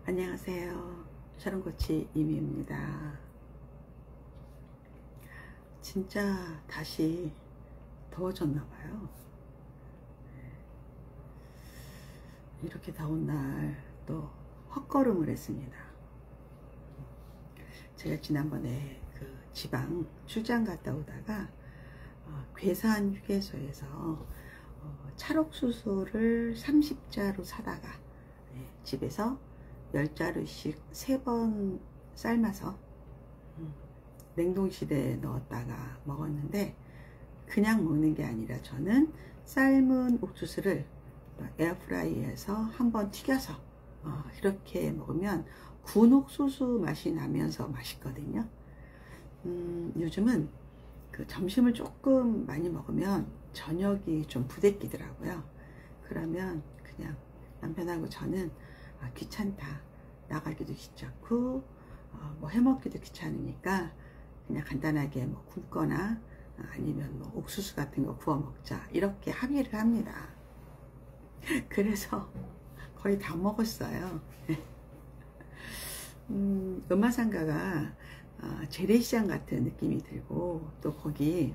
안녕하세요. 샤론코치 이미입니다. 진짜 다시 더워졌나봐요. 이렇게 더운 날 또 헛걸음을 했습니다. 제가 지난번에 그 지방 출장 갔다 오다가 괴산 휴게소에서 찰옥수수를 30자루 사다가 집에서 10자루씩 3번 삶아서 냉동실에 넣었다가 먹었는데, 그냥 먹는 게 아니라 저는 삶은 옥수수를 에어프라이어에서 한번 튀겨서 이렇게 먹으면 구운 옥수수 맛이 나면서 맛있거든요. 요즘은 그 점심을 조금 많이 먹으면 저녁이 좀 부대끼더라고요. 그러면 그냥 남편하고 저는 귀찮다, 나가기도 귀찮고 뭐 해먹기도 귀찮으니까 그냥 간단하게 뭐 굽거나 아니면 뭐 옥수수 같은 거 구워 먹자, 이렇게 합의를 합니다. 그래서 거의 다 먹었어요. 음마상가가 재래시장 같은 느낌이 들고, 또 거기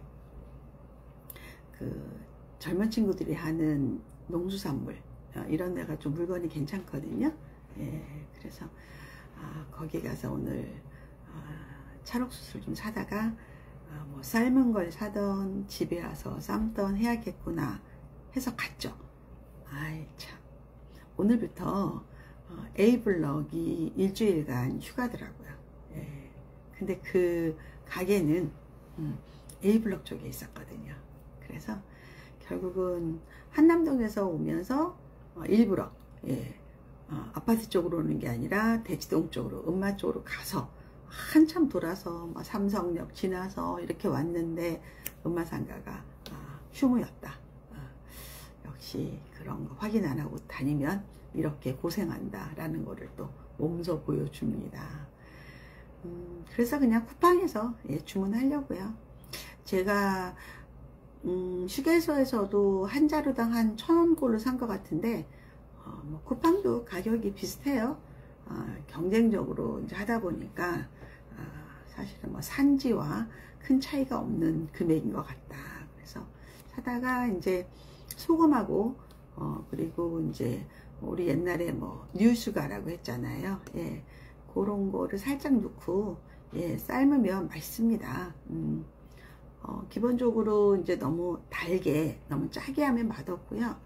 그 젊은 친구들이 하는 농수산물 이런 데가 좀 물건이 괜찮거든요. 그래서 거기 가서 오늘 찰옥수수를 좀 사다가 뭐 삶은 걸 사던 집에 와서 삶던 해야겠구나 해서 갔죠. 아이 참, 오늘부터 A블럭이 일주일간 휴가더라고요. 근데 그 가게는 A블럭 쪽에 있었거든요. 그래서 결국은 한남동에서 오면서 일부러 아파트 쪽으로 오는 게 아니라 대치동 쪽으로, 음마 쪽으로 가서 한참 돌아서 삼성역 지나서 이렇게 왔는데 음마상가가 휴무였다. 역시 그런 거 확인 안 하고 다니면 이렇게 고생한다 라는 거를 또 몸소 보여줍니다. 그래서 그냥 쿠팡에서 주문하려고요. 제가 휴게소에서도 한 자루당 한 1,000원꼴로 산 것 같은데 뭐 쿠팡도 가격이 비슷해요. 경쟁적으로 이제 하다 보니까 사실은 뭐 산지와 큰 차이가 없는 금액인 것 같다. 그래서 사다가 이제 소금하고 그리고 이제 우리 옛날에 뭐 뉴슈가라고 했잖아요. 그런 거를 살짝 넣고 삶으면 맛있습니다. 기본적으로 이제 너무 달게, 너무 짜게 하면 맛없고요.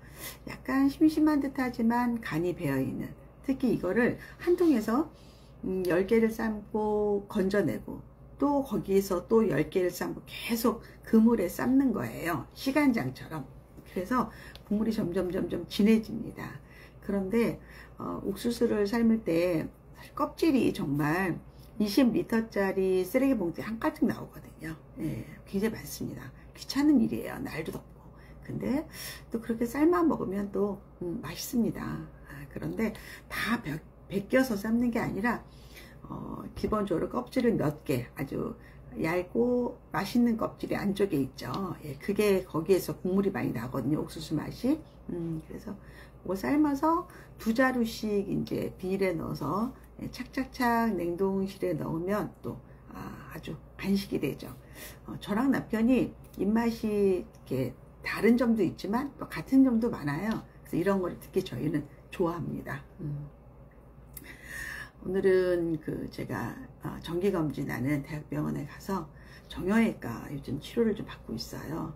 약간 심심한 듯 하지만 간이 배어있는, 특히 이거를 한 통에서 10개를 삶고 건져내고 또 거기에서 또 10개를 삶고 계속 그물에 삶는 거예요. 시간장처럼. 그래서 국물이 점점 진해집니다. 그런데 옥수수를 삶을 때 껍질이 정말 20리터짜리 쓰레기 봉투 한 가득 나오거든요. 굉장히 많습니다. 귀찮은 일이에요. 날도 덥고. 근데 또 그렇게 삶아 먹으면 또 맛있습니다. 그런데 다 벗겨서 삶는 게 아니라 기본적으로 껍질을 몇 개, 아주 얇고 맛있는 껍질이 안쪽에 있죠. 그게 거기에서 국물이 많이 나거든요. 옥수수 맛이. 그래서 뭐 삶아서 2자루씩 이제 비닐에 넣어서 착착착 냉동실에 넣으면 또 아주 간식이 되죠. 저랑 남편이 입맛이 이렇게 다른 점도 있지만 또 같은 점도 많아요. 그래서 이런 걸 특히 저희는 좋아합니다. 오늘은 제가 정기검진하는 대학병원에 가서 정형외과 요즘 치료를 좀 받고 있어요.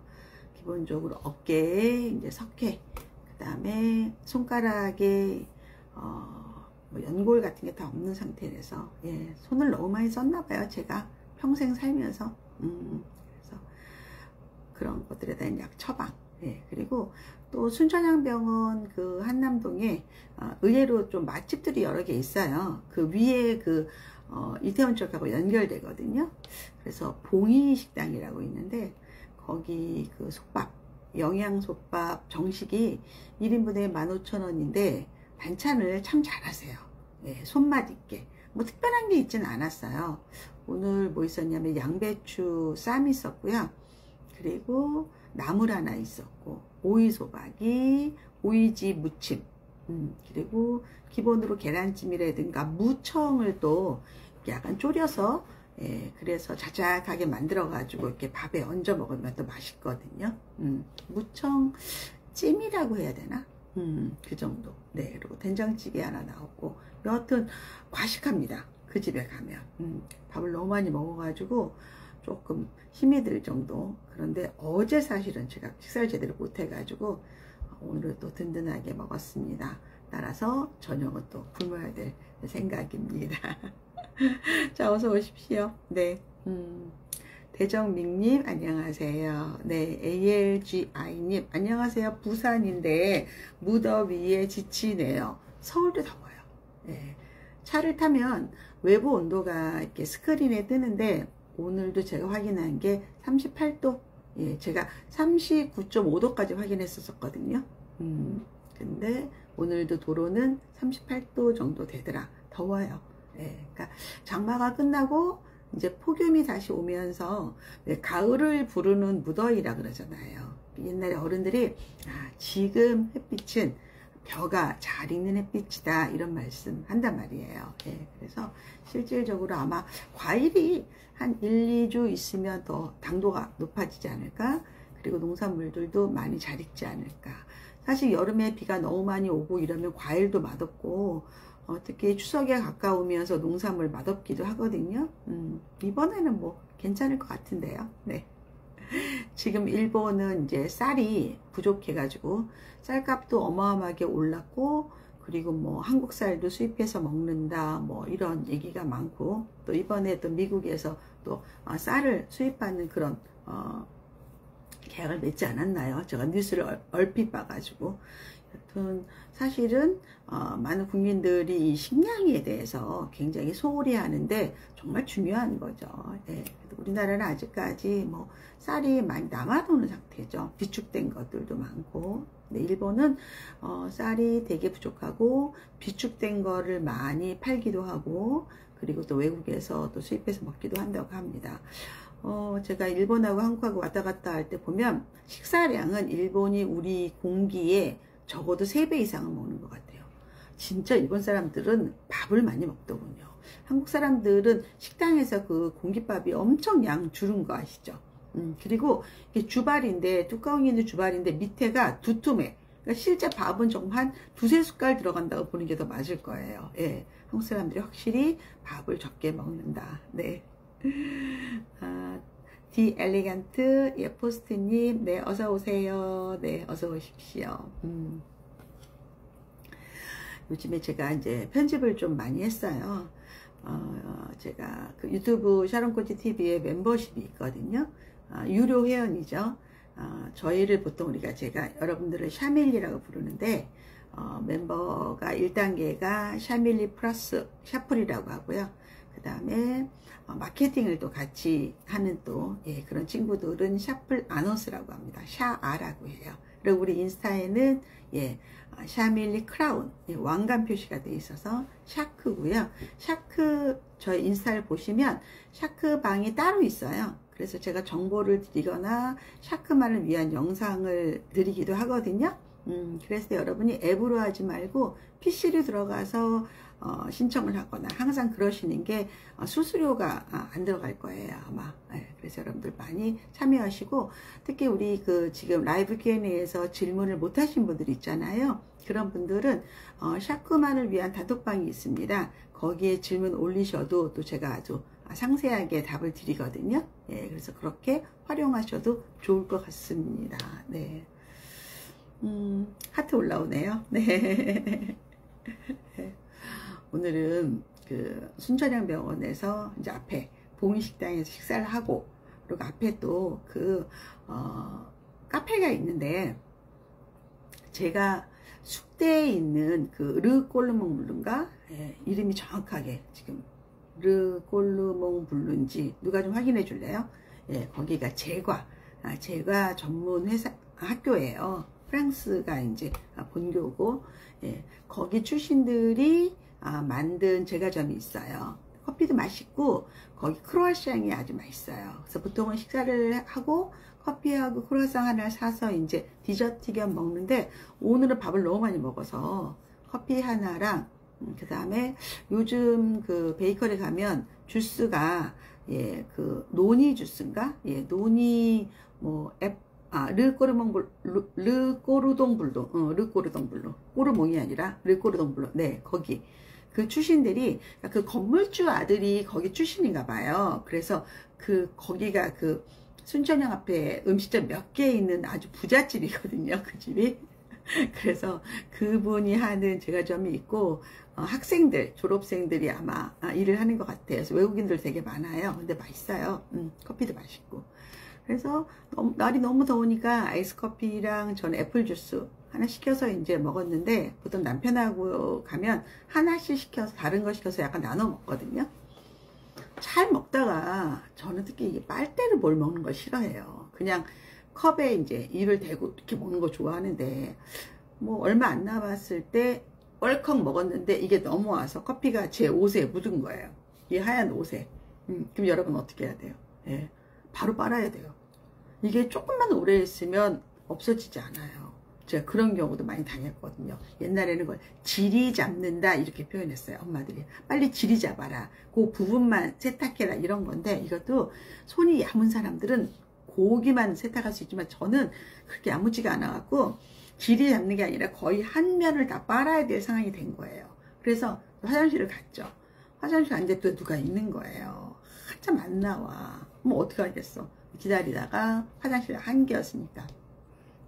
기본적으로 어깨에 이제 석회, 그 다음에 손가락에 뭐 연골 같은 게 다 없는 상태라서 손을 너무 많이 썼나봐요. 제가 평생 살면서. 그래서 그런 것들에 대한 약 처방. 그리고 또 순천향병원 그 한남동에 의외로 좀 맛집들이 여러 개 있어요. 그 위에 이태원 쪽하고 연결되거든요. 그래서 봉이식당이라고 있는데 거기 그 솥밥, 영양솥밥 정식이 1인분에 15,000원인데 반찬을 참 잘하세요. 손맛 있게. 뭐 특별한 게 있지는 않았어요. 오늘 뭐 있었냐면 양배추 쌈이 있었고요. 그리고 나물 하나 있었고, 오이소박이, 오이지 무침, 그리고 기본으로 계란찜이라든가 무청을 또 약간 졸여서 그래서 자작하게 만들어 가지고 이렇게 밥에 얹어 먹으면 또 맛있거든요. 무청 찜이라고 해야 되나? 그 정도. 네, 그리고 된장찌개 하나 나오고 여하튼 과식합니다. 그 집에 가면 밥을 너무 많이 먹어가지고 조금 힘이 들 정도. 그런데 어제 사실은 제가 식사를 제대로 못 해가지고 오늘 또 든든하게 먹었습니다. 따라서 저녁은 또 굶어야 될 생각입니다. 자, 어서 오십시오. 네. 대정민님 안녕하세요. 네, ALGI님 안녕하세요. 부산인데 무더위에 지치네요. 서울도 더워요. 네. 차를 타면 외부 온도가 이렇게 스크린에 뜨는데 오늘도 제가 확인한 게 38도. 예, 제가 39.5도까지 확인했었거든요. 근데 오늘도 도로는 38도 정도 되더라. 더워요. 예, 그러니까 장마가 끝나고 이제 폭염이 다시 오면서 가을을 부르는 무더위라 그러잖아요. 옛날에 어른들이 지금 햇빛은 벼가 잘 익는 햇빛이다 이런 말씀 한단 말이에요. 예, 그래서 실질적으로 아마 과일이 한 1, 2주 있으면 더 당도가 높아지지 않을까. 그리고 농산물들도 많이 잘 익지 않을까. 사실 여름에 비가 너무 많이 오고 이러면 과일도 맛없고 특히 추석에 가까우면서 농산물 맛없기도 하거든요. 이번에는 뭐 괜찮을 것 같은데요. 네. 지금 일본은 이제 쌀이 부족해가지고 쌀값도 어마어마하게 올랐고, 그리고 뭐 한국 쌀도 수입해서 먹는다 뭐 이런 얘기가 많고, 또 이번에 또 미국에서 또 쌀을 수입하는 그런 계약을 맺지 않았나요? 제가 뉴스를 얼핏 봐가지고. 여튼 사실은 많은 국민들이 이 식량에 대해서 굉장히 소홀히 하는데 정말 중요한 거죠. 예. 우리나라는 아직까지 뭐 쌀이 많이 남아도는 상태죠. 비축된 것들도 많고. 근데 일본은 쌀이 되게 부족하고 비축된 거를 많이 팔기도 하고, 그리고 또 외국에서 또 수입해서 먹기도 한다고 합니다. 제가 일본하고 한국하고 왔다 갔다 할 때 보면 식사량은 일본이 우리 공기에 적어도 3배 이상은 먹는 것 같아요. 진짜 일본 사람들은 밥을 많이 먹더군요. 한국 사람들은 식당에서 그 공깃밥이 엄청 양 줄은 거 아시죠? 그리고 이게 주발인데, 뚜껑이 있는 주발인데 밑에가 두툼해. 그러니까 실제 밥은 정말 한 2~3숟갈 들어간다고 보는 게 더 맞을 거예요. 예. 한국 사람들이 확실히 밥을 적게 먹는다. 네. 디 엘리간트, 예, 포스트님, 네, 어서 오세요. 네, 어서 오십시오. 요즘에 제가 이제 편집을 좀 많이 했어요. 제가 그 유튜브 샤론코치 TV에 멤버십이 있거든요. 유료 회원이죠. 저희를 보통 제가 여러분들을 샤밀리라고 부르는데, 멤버가 1단계가 샤밀리 플러스 샤플이라고 하고요. 그 다음에 마케팅을 또 같이 하는 또 그런 친구들은 샤플 아너스라고 합니다. 샤아라고 해요. 그리고 우리 인스타에는 샤밀리 크라운 왕관 표시가 되어 있어서 샤크고요. 샤크 저희 인스타를 보시면 샤크 방이 따로 있어요. 그래서 제가 정보를 드리거나 샤크만을 위한 영상을 드리기도 하거든요. 그래서 여러분이 앱으로 하지 말고 PC로 들어가서 신청을 하거나 항상 그러시는 게 수수료가 안 들어갈 거예요, 아마. 그래서 여러분들 많이 참여하시고, 특히 우리 지금 라이브 Q&A에서 질문을 못 하신 분들 있잖아요. 그런 분들은 샤크만을 위한 단톡방이 있습니다. 거기에 질문 올리셔도 또 제가 아주 상세하게 답을 드리거든요. 그래서 그렇게 활용하셔도 좋을 것 같습니다. 네. 하트 올라오네요. 네. 오늘은 그 순천향병원에서 이제 앞에 봉인식당에서 식사를 하고, 그리고 앞에 또 카페가 있는데, 제가 숙대에 있는 그 르꼴르몽 블루인가? 이름이 정확하게 지금 르꼴르몽 블루인지 누가 좀 확인해 줄래요? 거기가 제과 전문 회사 학교예요. 프랑스가 이제 본교고, 거기 출신들이 만든 제과점이 있어요. 커피도 맛있고 거기 크로아상이 아주 맛있어요. 그래서 보통은 식사를 하고 커피하고 크로아상 하나를 사서 이제 디저트 겸 먹는데, 오늘은 밥을 너무 많이 먹어서 커피 하나랑 그 다음에 요즘 그 베이커리 가면 주스가 예, 그 노니 주스인가? 예, 노니 뭐 르꼬르동 블루, 르꼬르동 블루, 꼬르몽이 아니라 르꼬르동 블루. 네, 거기 그 출신들이 그 건물주 아들이 거기 출신인가 봐요. 그래서 그 거기가 그 순천역 앞에 음식점 몇 개 있는 아주 부잣집이거든요. 그 집이. 그래서 그분이 하는 제과점이 있고 학생들, 졸업생들이 아마 일을 하는 것 같아요. 그래서 외국인들 되게 많아요. 근데 맛있어요. 커피도 맛있고. 그래서 날이 너무 더우니까 아이스커피랑 저는 애플주스 하나 시켜서 이제 먹었는데, 보통 남편하고 가면 하나씩 시켜서 다른 거 시켜서 약간 나눠 먹거든요. 잘 먹다가 저는 특히 이게 빨대를 뭘 먹는 걸 싫어해요. 그냥 컵에 이제 입을 대고 이렇게 먹는 거 좋아하는데, 뭐 얼마 안 남았을 때 뻘컥 먹었는데 이게 넘어와서 커피가 제 옷에 묻은 거예요. 이 하얀 옷에. 그럼 여러분 어떻게 해야 돼요? 예, 바로 빨아야 돼요. 이게 조금만 오래 있으면 없어지지 않아요. 제가 그런 경우도 많이 당했거든요. 옛날에는 그걸 지리 잡는다 이렇게 표현했어요. 엄마들이 빨리 지리 잡아라, 그 부분만 세탁해라 이런 건데, 이것도 손이 야문 사람들은 고기만 세탁할 수 있지만 저는 그렇게 야무지가 않아갖고 지리 잡는 게 아니라 거의 한 면을 다 빨아야 될 상황이 된 거예요. 그래서 화장실을 갔죠. 화장실 갔는데 또 누가 있는 거예요. 한참 안 나와. 뭐 어떻게 하겠어. 기다리다가 화장실 한개였으니까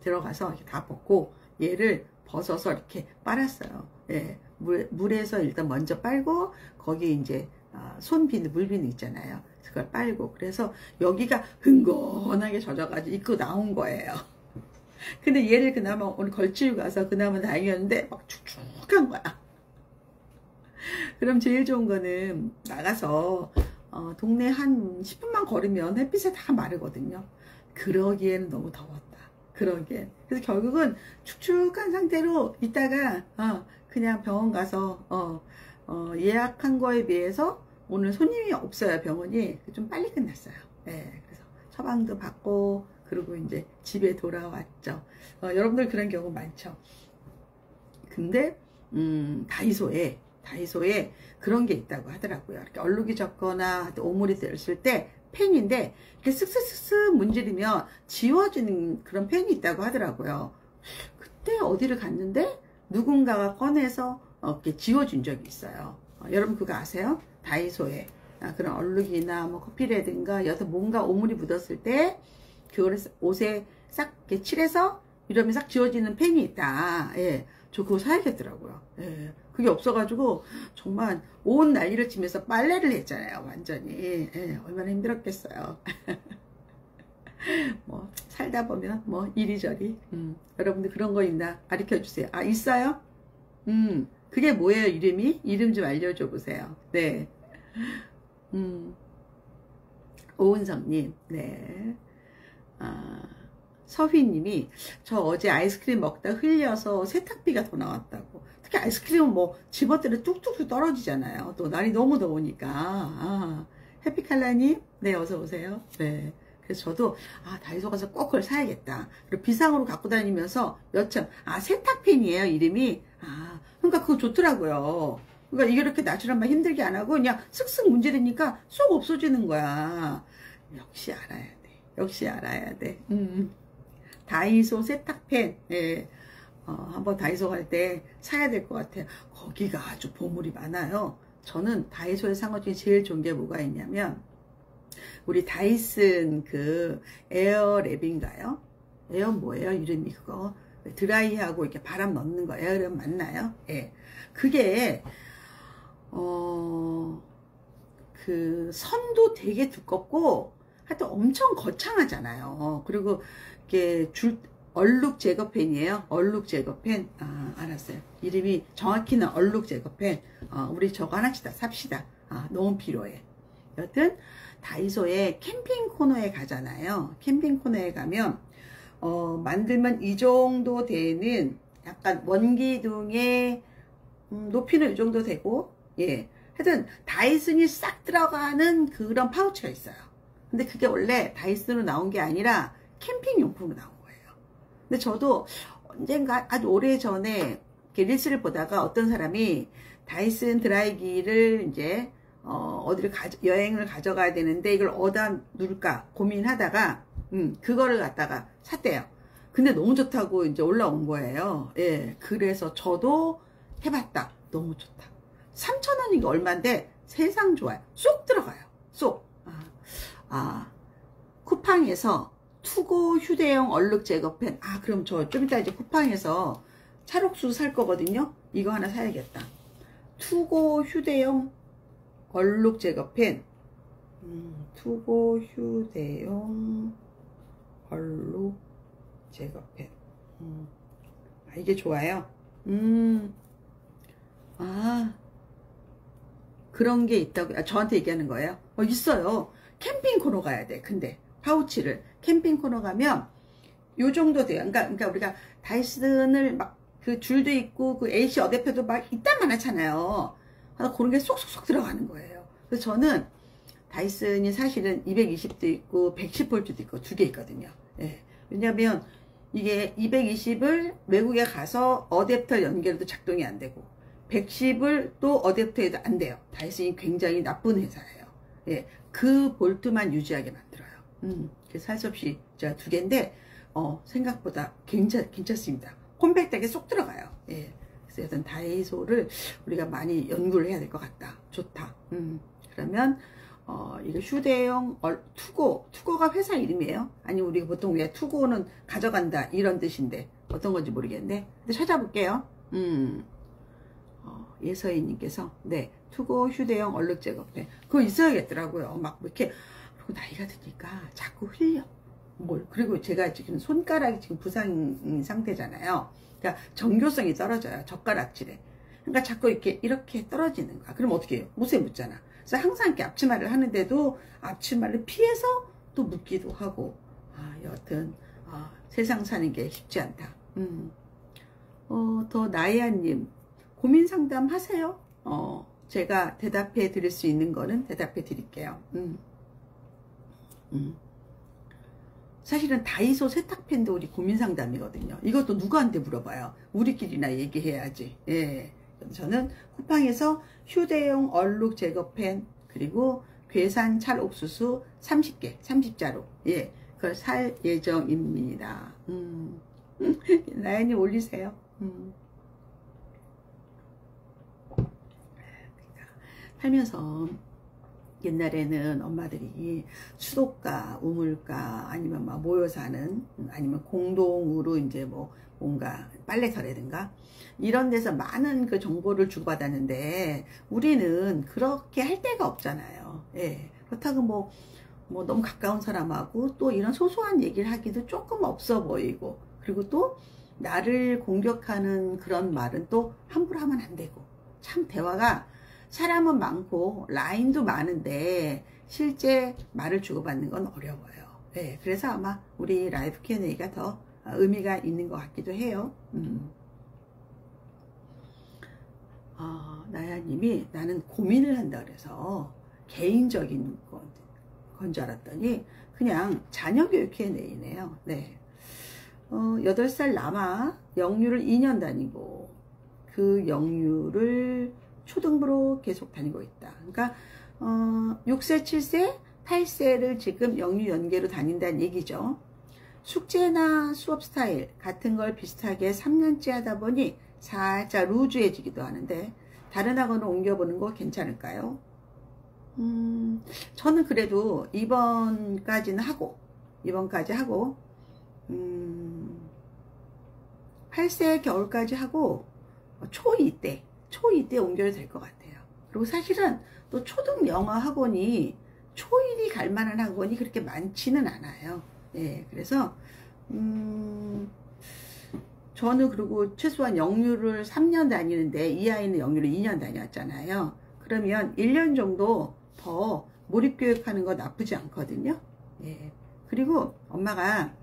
들어가서 이렇게 다 벗고 얘를 벗어서 이렇게 빨았어요. 예, 물에서 일단 먼저 빨고 거기 이제 손비누, 물비누 있잖아요. 그걸 빨고, 그래서 여기가 흥건하게 젖어가지고 입고 나온 거예요. 근데 얘를 그나마 오늘 걸치고 가서 그나마 다행이었는데 막 축축한 거야. 그럼 제일 좋은 거는 나가서 동네 한 10분만 걸으면 햇빛에 다 마르거든요. 그러기에는 너무 더웠다. 그러기엔. 그래서 결국은 축축한 상태로 있다가 그냥 병원 가서 예약한 거에 비해서 오늘 손님이 없어요. 병원이 좀 빨리 끝났어요. 네, 그래서 처방도 받고 그리고 이제 집에 돌아왔죠. 여러분들 그런 경우 많죠. 근데 다이소에 그런 게 있다고 하더라고요. 이렇게 얼룩이 젖거나 오물이 들었을 때 펜인데 이렇게 쓱쓱쓱쓱 문지르면 지워지는 그런 펜이 있다고 하더라고요. 그때 어디를 갔는데 누군가가 꺼내서 이렇게 지워준 적이 있어요. 여러분 그거 아세요? 다이소에 그런 얼룩이나 뭐 커피라든가 여기서 뭔가 오물이 묻었을 때 그거를 옷에 싹 이렇게 칠해서 이러면 싹 지워지는 펜이 있다. 예, 저 그거 사야겠더라고요. 예, 그게 없어가지고 정말 온 난리를 치면서 빨래를 했잖아요. 완전히. 예, 얼마나 힘들었겠어요. 뭐 살다 보면 뭐 이리저리. 여러분들 그런 거 있나 가르쳐 주세요. 아, 있어요? 그게 뭐예요? 이름이? 이름 좀 알려줘 보세요. 네. 오은성님, 네. 서휘님이 저 어제 아이스크림 먹다 흘려서 세탁비가 더 나왔다고. 특히 아이스크림은 뭐 집어들어 뚝뚝 떨어지잖아요. 또 날이 너무 더우니까. 해피칼라님, 네, 어서 오세요. 네. 그래서 저도 다이소 가서 꼭 그걸 사야겠다. 그리고 비상으로 갖고 다니면서 여참 세탁펜이에요 이름이. 그러니까 그거 좋더라고요. 그러니까 이게 이렇게 나처럼 힘들게 안 하고 그냥 쓱쓱 문지르니까 쏙 없어지는 거야. 역시 알아야 돼. 역시 알아야 돼. 다이소 세탁펜. 예. 한번 다이소 갈 때 사야 될 것 같아요. 거기가 아주 보물이 많아요. 저는 다이소에 산 것 중에 제일 좋은 게 뭐가 있냐면 우리 다이슨 그 에어랩인가요? 에어 뭐예요? 이름이 그거 드라이하고 이렇게 바람 넣는 거 에어랩 맞나요? 예. 그게 그 선도 되게 두껍고 하여튼 엄청 거창하잖아요. 그리고 이게 얼룩 제거펜이에요. 얼룩 제거펜. 알았어요. 이름이 정확히는 얼룩 제거펜. 우리 저거 하나씩 다 삽시다. 너무 필요해. 여튼 다이소에 캠핑 코너에 가잖아요. 캠핑 코너에 가면 만들면 이 정도 되는 약간 원기둥의 높이는 이 정도 되고, 예, 하여튼 다이슨이 싹 들어가는 그런 파우치가 있어요. 근데 그게 원래 다이슨으로 나온 게 아니라 캠핑 용품으로 나온 거예요. 근데 저도 언젠가 아주 오래전에 이렇게 릴스를 보다가 어떤 사람이 다이슨 드라이기를 이제 어디를 여행을 가져가야 되는데 이걸 어디다 놓을까 고민하다가 그거를 갖다가 샀대요. 근데 너무 좋다고 이제 올라온 거예요. 예, 그래서 저도 해봤다. 너무 좋다. 3,000원이가 얼마인데 세상 좋아요. 쏙 들어가요. 쏙. 쿠팡에서 투고 휴대용 얼룩 제거펜. 그럼 저 좀 이따 이제 쿠팡에서 찰옥수수 살 거거든요. 이거 하나 사야겠다. 투고 휴대용 얼룩 제거펜. 투고 휴대용 얼룩 제거펜. 이게 좋아요. 그런 게 있다고 저한테 얘기하는 거예요. 있어요. 캠핑 코너 가야 돼. 근데 파우치를 캠핑 코너 가면 요 정도 돼요. 그러니까 우리가 다이슨을 막 그 줄도 있고 그 AC 어댑터도 막 이딴 많잖아요. 그런 게 쏙쏙쏙 들어가는 거예요. 그래서 저는 다이슨이 사실은 220도 있고 110V도 있고 두 개 있거든요. 예. 왜냐면 이게 220을 외국에 가서 어댑터 연결도 작동이 안 되고 110을 또 어댑터에도 안 돼요. 다이슨이 굉장히 나쁜 회사예요. 예. 그 볼트만 유지하게 만들어요. 그래서 할 수 없이 제가 두 개인데 생각보다 괜찮습니다. 콤팩트하게 쏙 들어가요. 예. 그래서 여튼 다이소를 우리가 많이 연구를 해야 될 것 같다. 좋다. 그러면 이거 휴대용 투고가 회사 이름이에요? 아니면 우리가 보통 왜 투고는 가져간다 이런 뜻인데 어떤 건지 모르겠는데 근데 찾아볼게요. 예서희님께서 네 투고 휴대용 얼룩 제거펜 그거 있어야겠더라고요. 막 이렇게 그리고 나이가 드니까 자꾸 흘려. 그리고 제가 지금 손가락이 지금 부상 상태잖아요. 그러니까 정교성이 떨어져요. 젓가락질에. 그러니까 자꾸 이렇게 떨어지는 거야. 그럼 어떻게 해요? 못에 묻잖아. 그래서 항상 이렇게 앞치마를 하는데도 앞치마를 피해서 또 묻기도 하고. 여튼 세상 사는 게 쉽지 않다. 더 나이아님 고민 상담 하세요. 제가 대답해 드릴 수 있는 거는 대답해 드릴게요. 사실은 다이소 세탁팬도 우리 고민 상담이거든요. 이것도 누구한테 물어봐요. 우리끼리나 얘기해야지. 예. 저는 쿠팡에서 휴대용 얼룩 제거펜 그리고 괴산 찰옥수수 30개 30자루 예 그걸 살 예정입니다. 나연이 올리세요. 살면서 옛날에는 엄마들이 수도가, 우물가, 아니면 막 모여 사는, 아니면 공동으로 이제 뭐 뭔가 빨래터라든가 이런 데서 많은 그 정보를 주고받았는데 우리는 그렇게 할 데가 없잖아요. 예. 그렇다고 뭐 너무 가까운 사람하고 또 이런 소소한 얘기를 하기도 조금 없어 보이고 그리고 또 나를 공격하는 그런 말은 또 함부로 하면 안 되고 참 대화가 사람은 많고 라인도 많은데 실제 말을 주고받는 건 어려워요. 네, 그래서 아마 우리 라이브 Q&A가 더 의미가 있는 것 같기도 해요. 나야님이 나는 고민을 한다 그래서 개인적인 건 줄 알았더니 그냥 자녀교육 Q&A네요. 네. 8살 남아 영유를 2년 다니고 그 영유를 초등부로 계속 다니고 있다. 그러니까 6세, 7세, 8세를 지금 영유 연계로 다닌다는 얘기죠. 숙제나 수업 스타일 같은 걸 비슷하게 3년째 하다 보니 살짝 루즈해지기도 하는데 다른 학원을 옮겨보는 거 괜찮을까요? 저는 그래도 이번까지 하고 8세 겨울까지 하고 초2 때 옮겨도 될 것 같아요. 그리고 사실은 또 초등 영어 학원이 초1이 갈 만한 학원이 그렇게 많지는 않아요. 예, 그래서 저는 그리고 최소한 영유를 3년 다니는데 이 아이는 영유를 2년 다녔잖아요. 그러면 1년 정도 더 몰입교육하는 거 나쁘지 않거든요. 예. 그리고 엄마가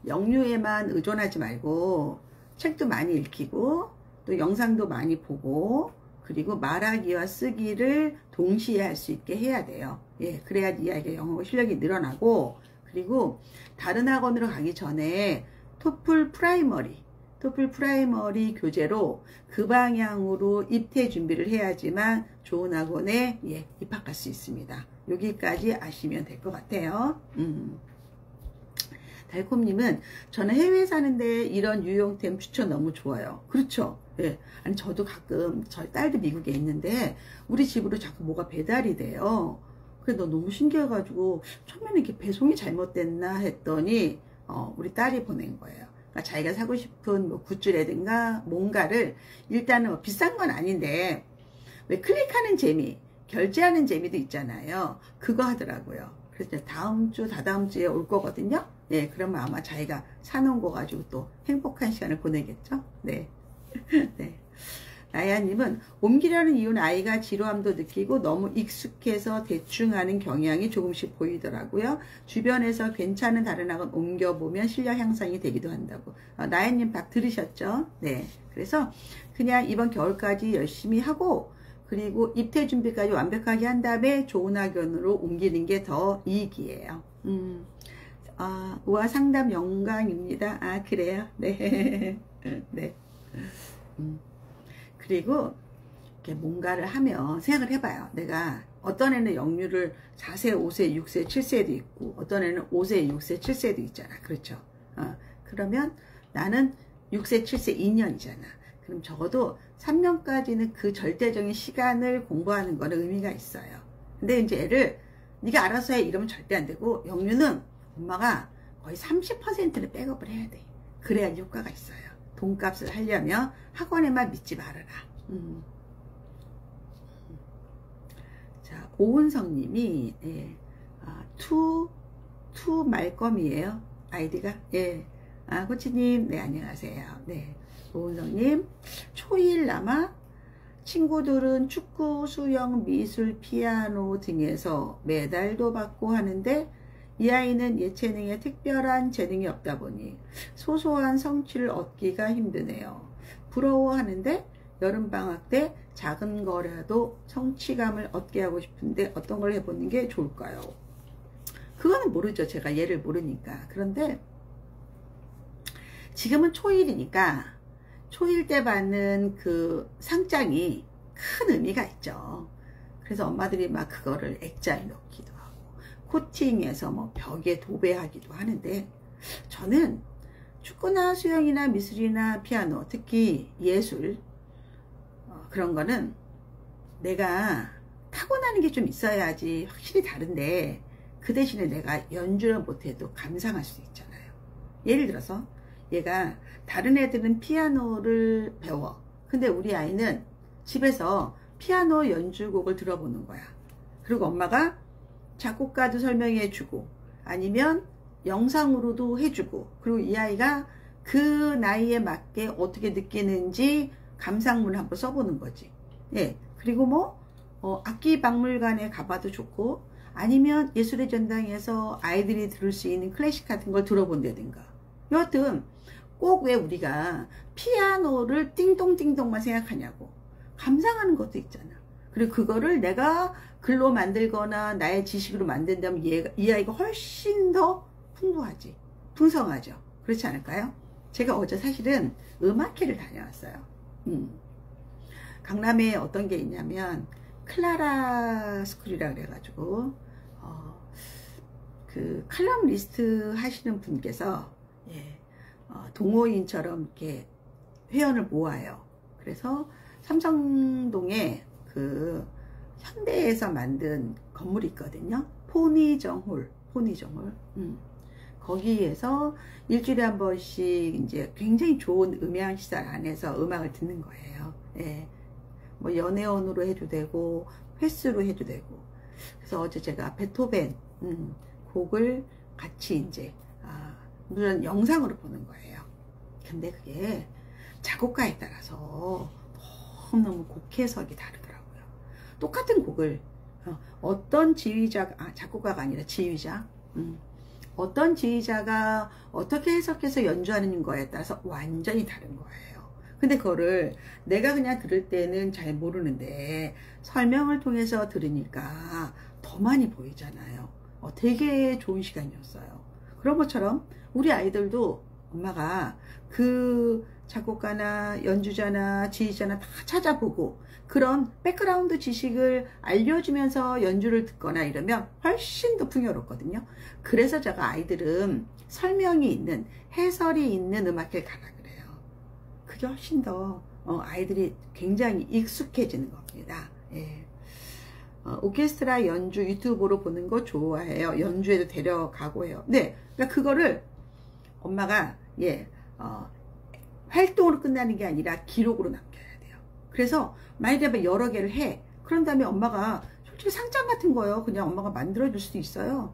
영유에만 의존하지 말고 책도 많이 읽히고 또 영상도 많이 보고 그리고 말하기와 쓰기를 동시에 할 수 있게 해야 돼요. 예, 그래야 이 아이가 영어 실력이 늘어나고 그리고 다른 학원으로 가기 전에 토플 프라이머리 토플 프라이머리 교재로 그 방향으로 입대 준비를 해야지만 좋은 학원에 입학할 수 있습니다. 여기까지 아시면 될 것 같아요. 달콤님은 저는 해외에 사는데 이런 유용템 추천 너무 좋아요. 그렇죠? 예. 아니 저도 가끔 저희 딸도 미국에 있는데 우리 집으로 자꾸 뭐가 배달이 돼요. 그래서 너무 신기해가지고 처음에는 이렇게 배송이 잘못됐나 했더니 우리 딸이 보낸 거예요. 그러니까 자기가 사고 싶은 뭐 굿즈라든가 뭔가를 일단은 뭐 비싼 건 아닌데 왜 클릭하는 재미, 결제하는 재미도 있잖아요. 그거 하더라고요. 그래서 다음 주, 다다음 주에 올 거거든요. 네, 그러면 아마 자기가 사놓은 거 가지고 또 행복한 시간을 보내겠죠. 네. 네. 나야님은 옮기려는 이유는 아이가 지루함도 느끼고 너무 익숙해서 대충 하는 경향이 조금씩 보이더라고요. 주변에서 괜찮은 다른 학원 옮겨보면 실력 향상이 되기도 한다고. 나야님 딱 들으셨죠? 네. 그래서 그냥 이번 겨울까지 열심히 하고 그리고 입퇴 준비까지 완벽하게 한 다음에 좋은 학원으로 옮기는 게 더 이익이에요. 우와 상담 영광입니다. 아 그래요? 네. 네. 그리고 이렇게 뭔가를 하면 생각을 해봐요. 내가 어떤 애는 영유를 4세, 5세, 6세, 7세도 있고 어떤 애는 5세, 6세, 7세도 있잖아. 그렇죠? 그러면 나는 6세, 7세 2년이잖아. 그럼 적어도 3년까지는 그 절대적인 시간을 공부하는 거는 의미가 있어요. 근데 이제 애를 네가 알아서 해 이러면 절대 안 되고 영유는 엄마가 거의 30%는 백업을 해야 돼. 그래야 효과가 있어요. 돈값을 하려면 학원에만 믿지 말아라. 자, 오은성 님이 투 말껌이에요. 아이디가. 예. 코치님, 네, 안녕하세요. 네. 오은성 님, 초1 친구들은 축구, 수영, 미술, 피아노 등에서 메달도 받고 하는데 이 아이는 예체능에 특별한 재능이 없다 보니 소소한 성취를 얻기가 힘드네요. 부러워하는데 여름방학 때 작은 거라도 성취감을 얻게 하고 싶은데 어떤 걸 해보는 게 좋을까요? 그거는 모르죠. 제가 얘를 모르니까. 그런데 지금은 초1이니까 초1 때 받는 그 상장이 큰 의미가 있죠. 그래서 엄마들이 막 그거를 액자에 넣기도 하고 코팅해서 뭐 벽에 도배하기도 하는데 저는 축구나 수영이나 미술이나 피아노 특히 예술 그런 거는 내가 타고나는 게 좀 있어야지 확실히 다른데 그 대신에 내가 연주를 못해도 감상할 수 있잖아요. 예를 들어서 얘가 다른 애들은 피아노를 배워. 근데 우리 아이는 집에서 피아노 연주곡을 들어보는 거야. 그리고 엄마가 작곡가도 설명해 주고 아니면 영상으로도 해주고 그리고 이 아이가 그 나이에 맞게 어떻게 느끼는지 감상문을 한번 써보는 거지. 예. 그리고 뭐 악기 박물관에 가봐도 좋고 아니면 예술의 전당에서 아이들이 들을 수 있는 클래식 같은 걸 들어본다든가. 여하튼 꼭 왜 우리가 피아노를 띵동띵동만 생각하냐고. 감상하는 것도 있잖아. 그리고 그거를 내가 글로 만들거나 나의 지식으로 만든다면 이 아이가 훨씬 더 풍부하지. 풍성하죠. 그렇지 않을까요? 제가 어제 사실은 음악회를 다녀왔어요. 강남에 어떤 게 있냐면 클라라 스쿨이라 그래가지고 그 칼럼니스트 하시는 분께서 동호인처럼 이렇게 회원을 모아요. 그래서 삼성동에 그 현대에서 만든 건물이 있거든요. 포니정홀. 거기에서 일주일에 한 번씩 이제 굉장히 좋은 음향시설 안에서 음악을 듣는 거예요. 예. 뭐 연회원으로 해도 되고 횟수로 해도 되고. 그래서 어제 제가 베토벤 곡을 같이 이제 물론 영상으로 보는 거예요. 근데 그게 작곡가에 따라서 너무너무 곡 해석이 다르더라고요. 똑같은 곡을 어떤 지휘자가 작곡가가 아니라 지휘자 어떤 지휘자가 어떻게 해석해서 연주하는 거에 따라서 완전히 다른 거예요. 근데 그거를 내가 그냥 들을 때는 잘 모르는데 설명을 통해서 들으니까 더 많이 보이잖아요. 되게 좋은 시간이었어요. 그런 것처럼 우리 아이들도 엄마가 그 작곡가나 연주자나 지휘자나 다 찾아보고 그런 백그라운드 지식을 알려주면서 연주를 듣거나 이러면 훨씬 더 풍요롭거든요. 그래서 제가 아이들은 설명이 있는, 해설이 있는 음악회를 가라 그래요. 그게 훨씬 더 아이들이 굉장히 익숙해지는 겁니다. 예. 오케스트라 연주 유튜브로 보는 거 좋아해요. 연주에도 데려가고 해요. 네, 그러니까 그거를 엄마가 활동으로 끝나는 게 아니라 기록으로 남겨야 돼요. 그래서 만약에 여러 개를 해. 그런 다음에 엄마가 솔직히 상장 같은 거요. 그냥 엄마가 만들어 줄 수도 있어요.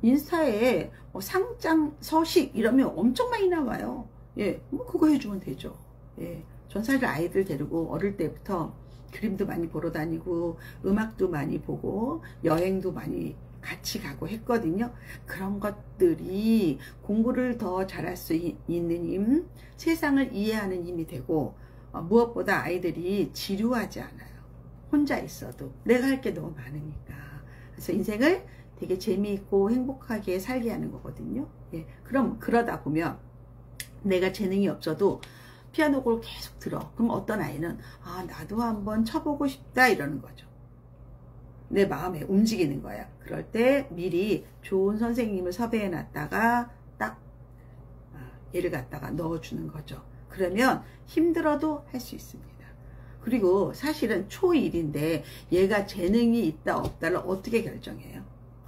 인스타에 상장 서식 이러면 엄청 많이 나와요. 예, 뭐 그거 해주면 되죠. 예, 전 사실 아이들 데리고 어릴 때부터 그림도 많이 보러 다니고 음악도 많이 보고 여행도 많이 같이 가고 했거든요. 그런 것들이 공부를 더 잘할 수 있는 힘, 세상을 이해하는 힘이 되고 무엇보다 아이들이 지루하지 않아요. 혼자 있어도 내가 할 게 너무 많으니까. 그래서 인생을 되게 재미있고 행복하게 살게 하는 거거든요. 예, 그럼 그러다 보면 내가 재능이 없어도 피아노 곡을 계속 들어. 그럼 어떤 아이는 나도 한번 쳐보고 싶다 이러는 거죠. 내 마음에 움직이는 거야. 그럴 때 미리 좋은 선생님을 섭외해 놨다가 딱 얘를 갖다가 넣어주는 거죠. 그러면 힘들어도 할 수 있습니다. 그리고 사실은 초1인데 얘가 재능이 있다 없다를 어떻게 결정해요?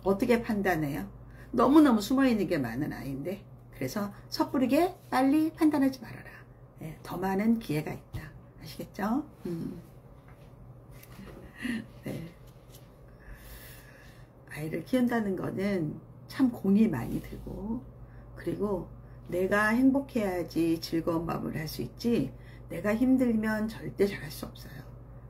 어떻게 판단해요? 너무너무 숨어있는 게 많은 아이인데, 그래서 섣부르게 빨리 판단하지 말아라. 네, 더 많은 기회가 있다. 아시겠죠? 네. 아이를 키운다는 거는 참 공이 많이 들고, 그리고 내가 행복해야지 즐거운 마음을 할 수 있지, 내가 힘들면 절대 잘할 수 없어요.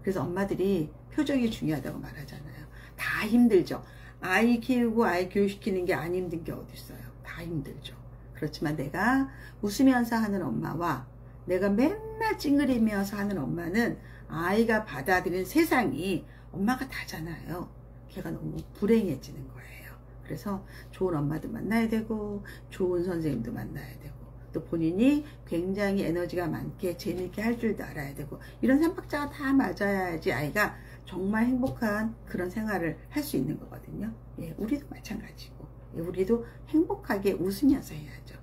그래서 엄마들이 표정이 중요하다고 말하잖아요. 다 힘들죠. 아이 키우고 아이 교육시키는 게 안 힘든 게 어디 있어요. 다 힘들죠. 그렇지만 내가 웃으면서 하는 엄마와 내가 맨날 찡그리면서 하는 엄마는 아이가 받아들이는 세상이 엄마가 다잖아요. 걔가 너무 불행해지는 거예요. 그래서 좋은 엄마도 만나야 되고 좋은 선생님도 만나야 되고 또 본인이 굉장히 에너지가 많게 재미있게 할 줄도 알아야 되고 이런 삼박자가 다 맞아야지 아이가 정말 행복한 그런 생활을 할 수 있는 거거든요. 예, 우리도 마찬가지고 예, 우리도 행복하게 웃으면서 해야죠.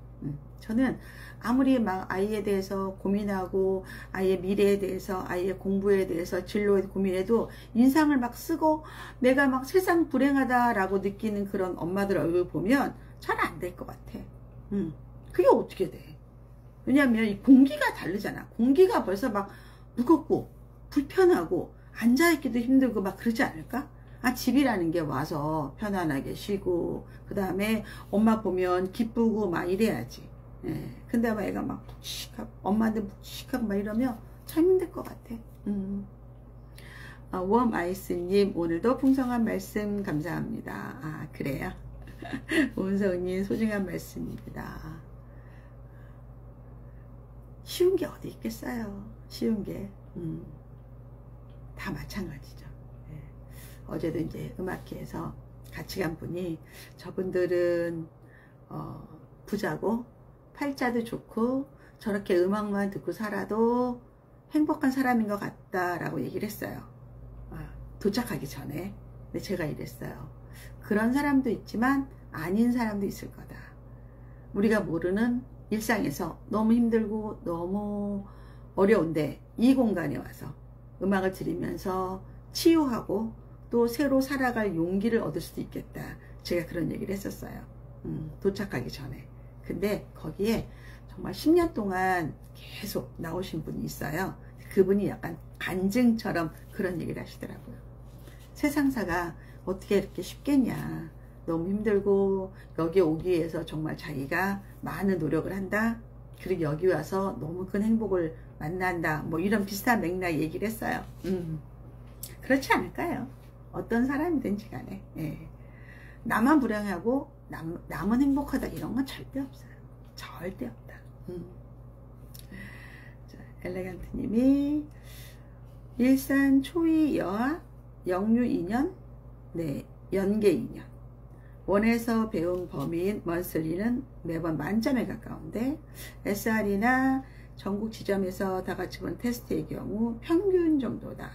저는 아무리 막 아이에 대해서 고민하고 아이의 미래에 대해서 아이의 공부에 대해서 진로에 고민해도 인상을 막 쓰고 내가 막 세상 불행하다라고 느끼는 그런 엄마들 얼굴 보면 잘 안 될 것 같아. 그게 어떻게 돼? 왜냐면 이 공기가 다르잖아. 공기가 벌써 막 무겁고 불편하고 앉아있기도 힘들고 막 그러지 않을까? 집이라는 게 와서 편안하게 쉬고 그 다음에 엄마 보면 기쁘고 막 이래야지. 예. 근데 막 애가 막 묵직하고 엄마한테 묵직하고 막 이러면 참 힘들 것 같아. 웜아이스님 오늘도 풍성한 말씀 감사합니다. 그래요? 오은성님 소중한 말씀입니다. 쉬운 게 어디 있겠어요. 쉬운 게 다 마찬가지죠. 예. 어제도 이제 음악회에서 같이 간 분이 저분들은 부자고 팔자도 좋고 저렇게 음악만 듣고 살아도 행복한 사람인 것 같다라고 얘기를 했어요. 도착하기 전에. 근데 제가 이랬어요. 그런 사람도 있지만 아닌 사람도 있을 거다. 우리가 모르는 일상에서 너무 힘들고 너무 어려운데 이 공간에 와서 음악을 들으면서 치유하고 또 새로 살아갈 용기를 얻을 수도 있겠다. 제가 그런 얘기를 했었어요. 도착하기 전에. 근데 거기에 정말 10년 동안 계속 나오신 분이 있어요. 그분이 약간 간증처럼 그런 얘기를 하시더라고요. 세상사가 어떻게 이렇게 쉽겠냐. 너무 힘들고 여기 오기 위해서 정말 자기가 많은 노력을 한다. 그리고 여기 와서 너무 큰 행복을 만난다. 뭐 이런 비슷한 맥락 얘기를 했어요. 그렇지 않을까요? 어떤 사람이든지 간에. 예. 나만 불행하고 남은 행복하다 이런 건 절대 없어요. 절대 없다. 자, 엘레간트님이 일산 초이 여아 영유 2년 네 연계 2년 원에서 배운 범위인 먼슬리는 매번 만점에 가까운데 SR이나 전국 지점에서 다 같이 본 테스트의 경우 평균 정도다.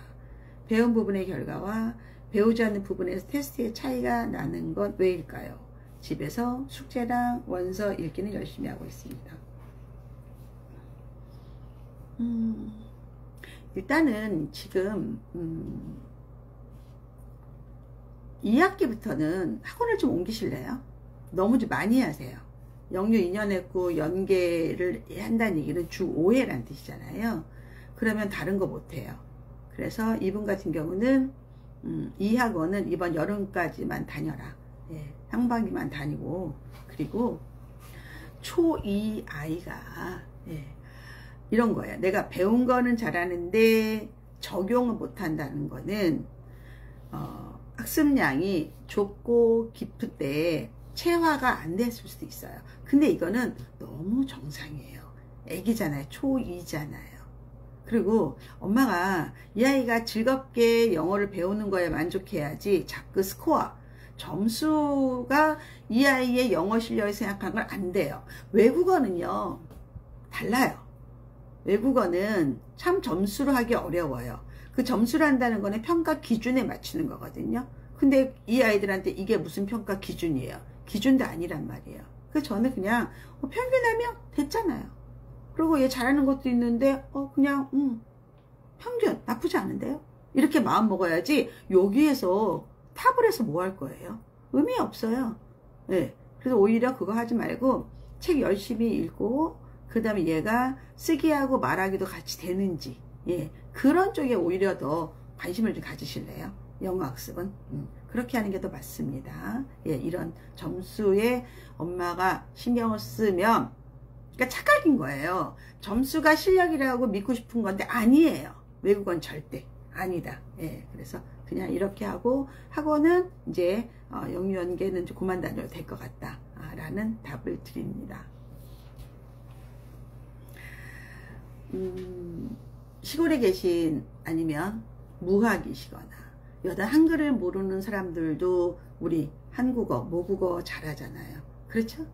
배운 부분의 결과와 배우지 않는 부분에서 테스트의 차이가 나는 건 왜일까요? 집에서 숙제랑 원서 읽기는 열심히 하고 있습니다. 일단은 지금 2학기부터는 학원을 좀 옮기실래요? 너무 좀 많이 하세요. 영유 2년 했고 연계를 한다는 얘기는 주 5회란 뜻이잖아요. 그러면 다른 거 못해요. 그래서 이분 같은 경우는 이 학원은 이번 여름까지만 다녀라. 예, 상반기만 다니고, 그리고 초2 아이가 이런 거예요. 내가 배운 거는 잘하는데 적용을 못한다는 거는 학습량이 좁고 깊을 때 체화가 안 됐을 수도 있어요. 근데 이거는 너무 정상이에요. 애기잖아요. 초2잖아요. 그리고 엄마가 이 아이가 즐겁게 영어를 배우는 거에 만족해야지 자꾸 스코어, 점수가 이 아이의 영어 실력을 생각하는 건 안 돼요. 외국어는요, 달라요. 외국어는 참 점수로 하기 어려워요. 그 점수로 한다는 거는 평가 기준에 맞추는 거거든요. 근데 이 아이들한테 이게 무슨 평가 기준이에요? 기준도 아니란 말이에요. 그래서 저는 그냥 평균하면 됐잖아요. 그리고 얘 잘하는 것도 있는데 그냥 평균 나쁘지 않은데요? 이렇게 마음 먹어야지 여기에서 탑을 해서 뭐 할 거예요? 의미 없어요. 네. 그래서 오히려 그거 하지 말고 책 열심히 읽고 그 다음에 얘가 쓰기하고 말하기도 같이 되는지, 예, 그런 쪽에 오히려 더 관심을 좀 가지실래요? 영어 학습은 그렇게 하는 게 더 맞습니다. 예, 이런 점수에 엄마가 신경을 쓰면, 그러니까 착각인 거예요. 점수가 실력이라고 믿고 싶은 건데 아니에요. 외국어는 절대 아니다. 예, 그래서 그냥 이렇게 하고 학원은 이제 영유연계는 그만 다녀도 될 것 같다 라는 답을 드립니다. 시골에 계신, 아니면 무학이시거나 여자 한글을 모르는 사람들도 우리 한국어, 모국어 잘하잖아요. 그렇죠?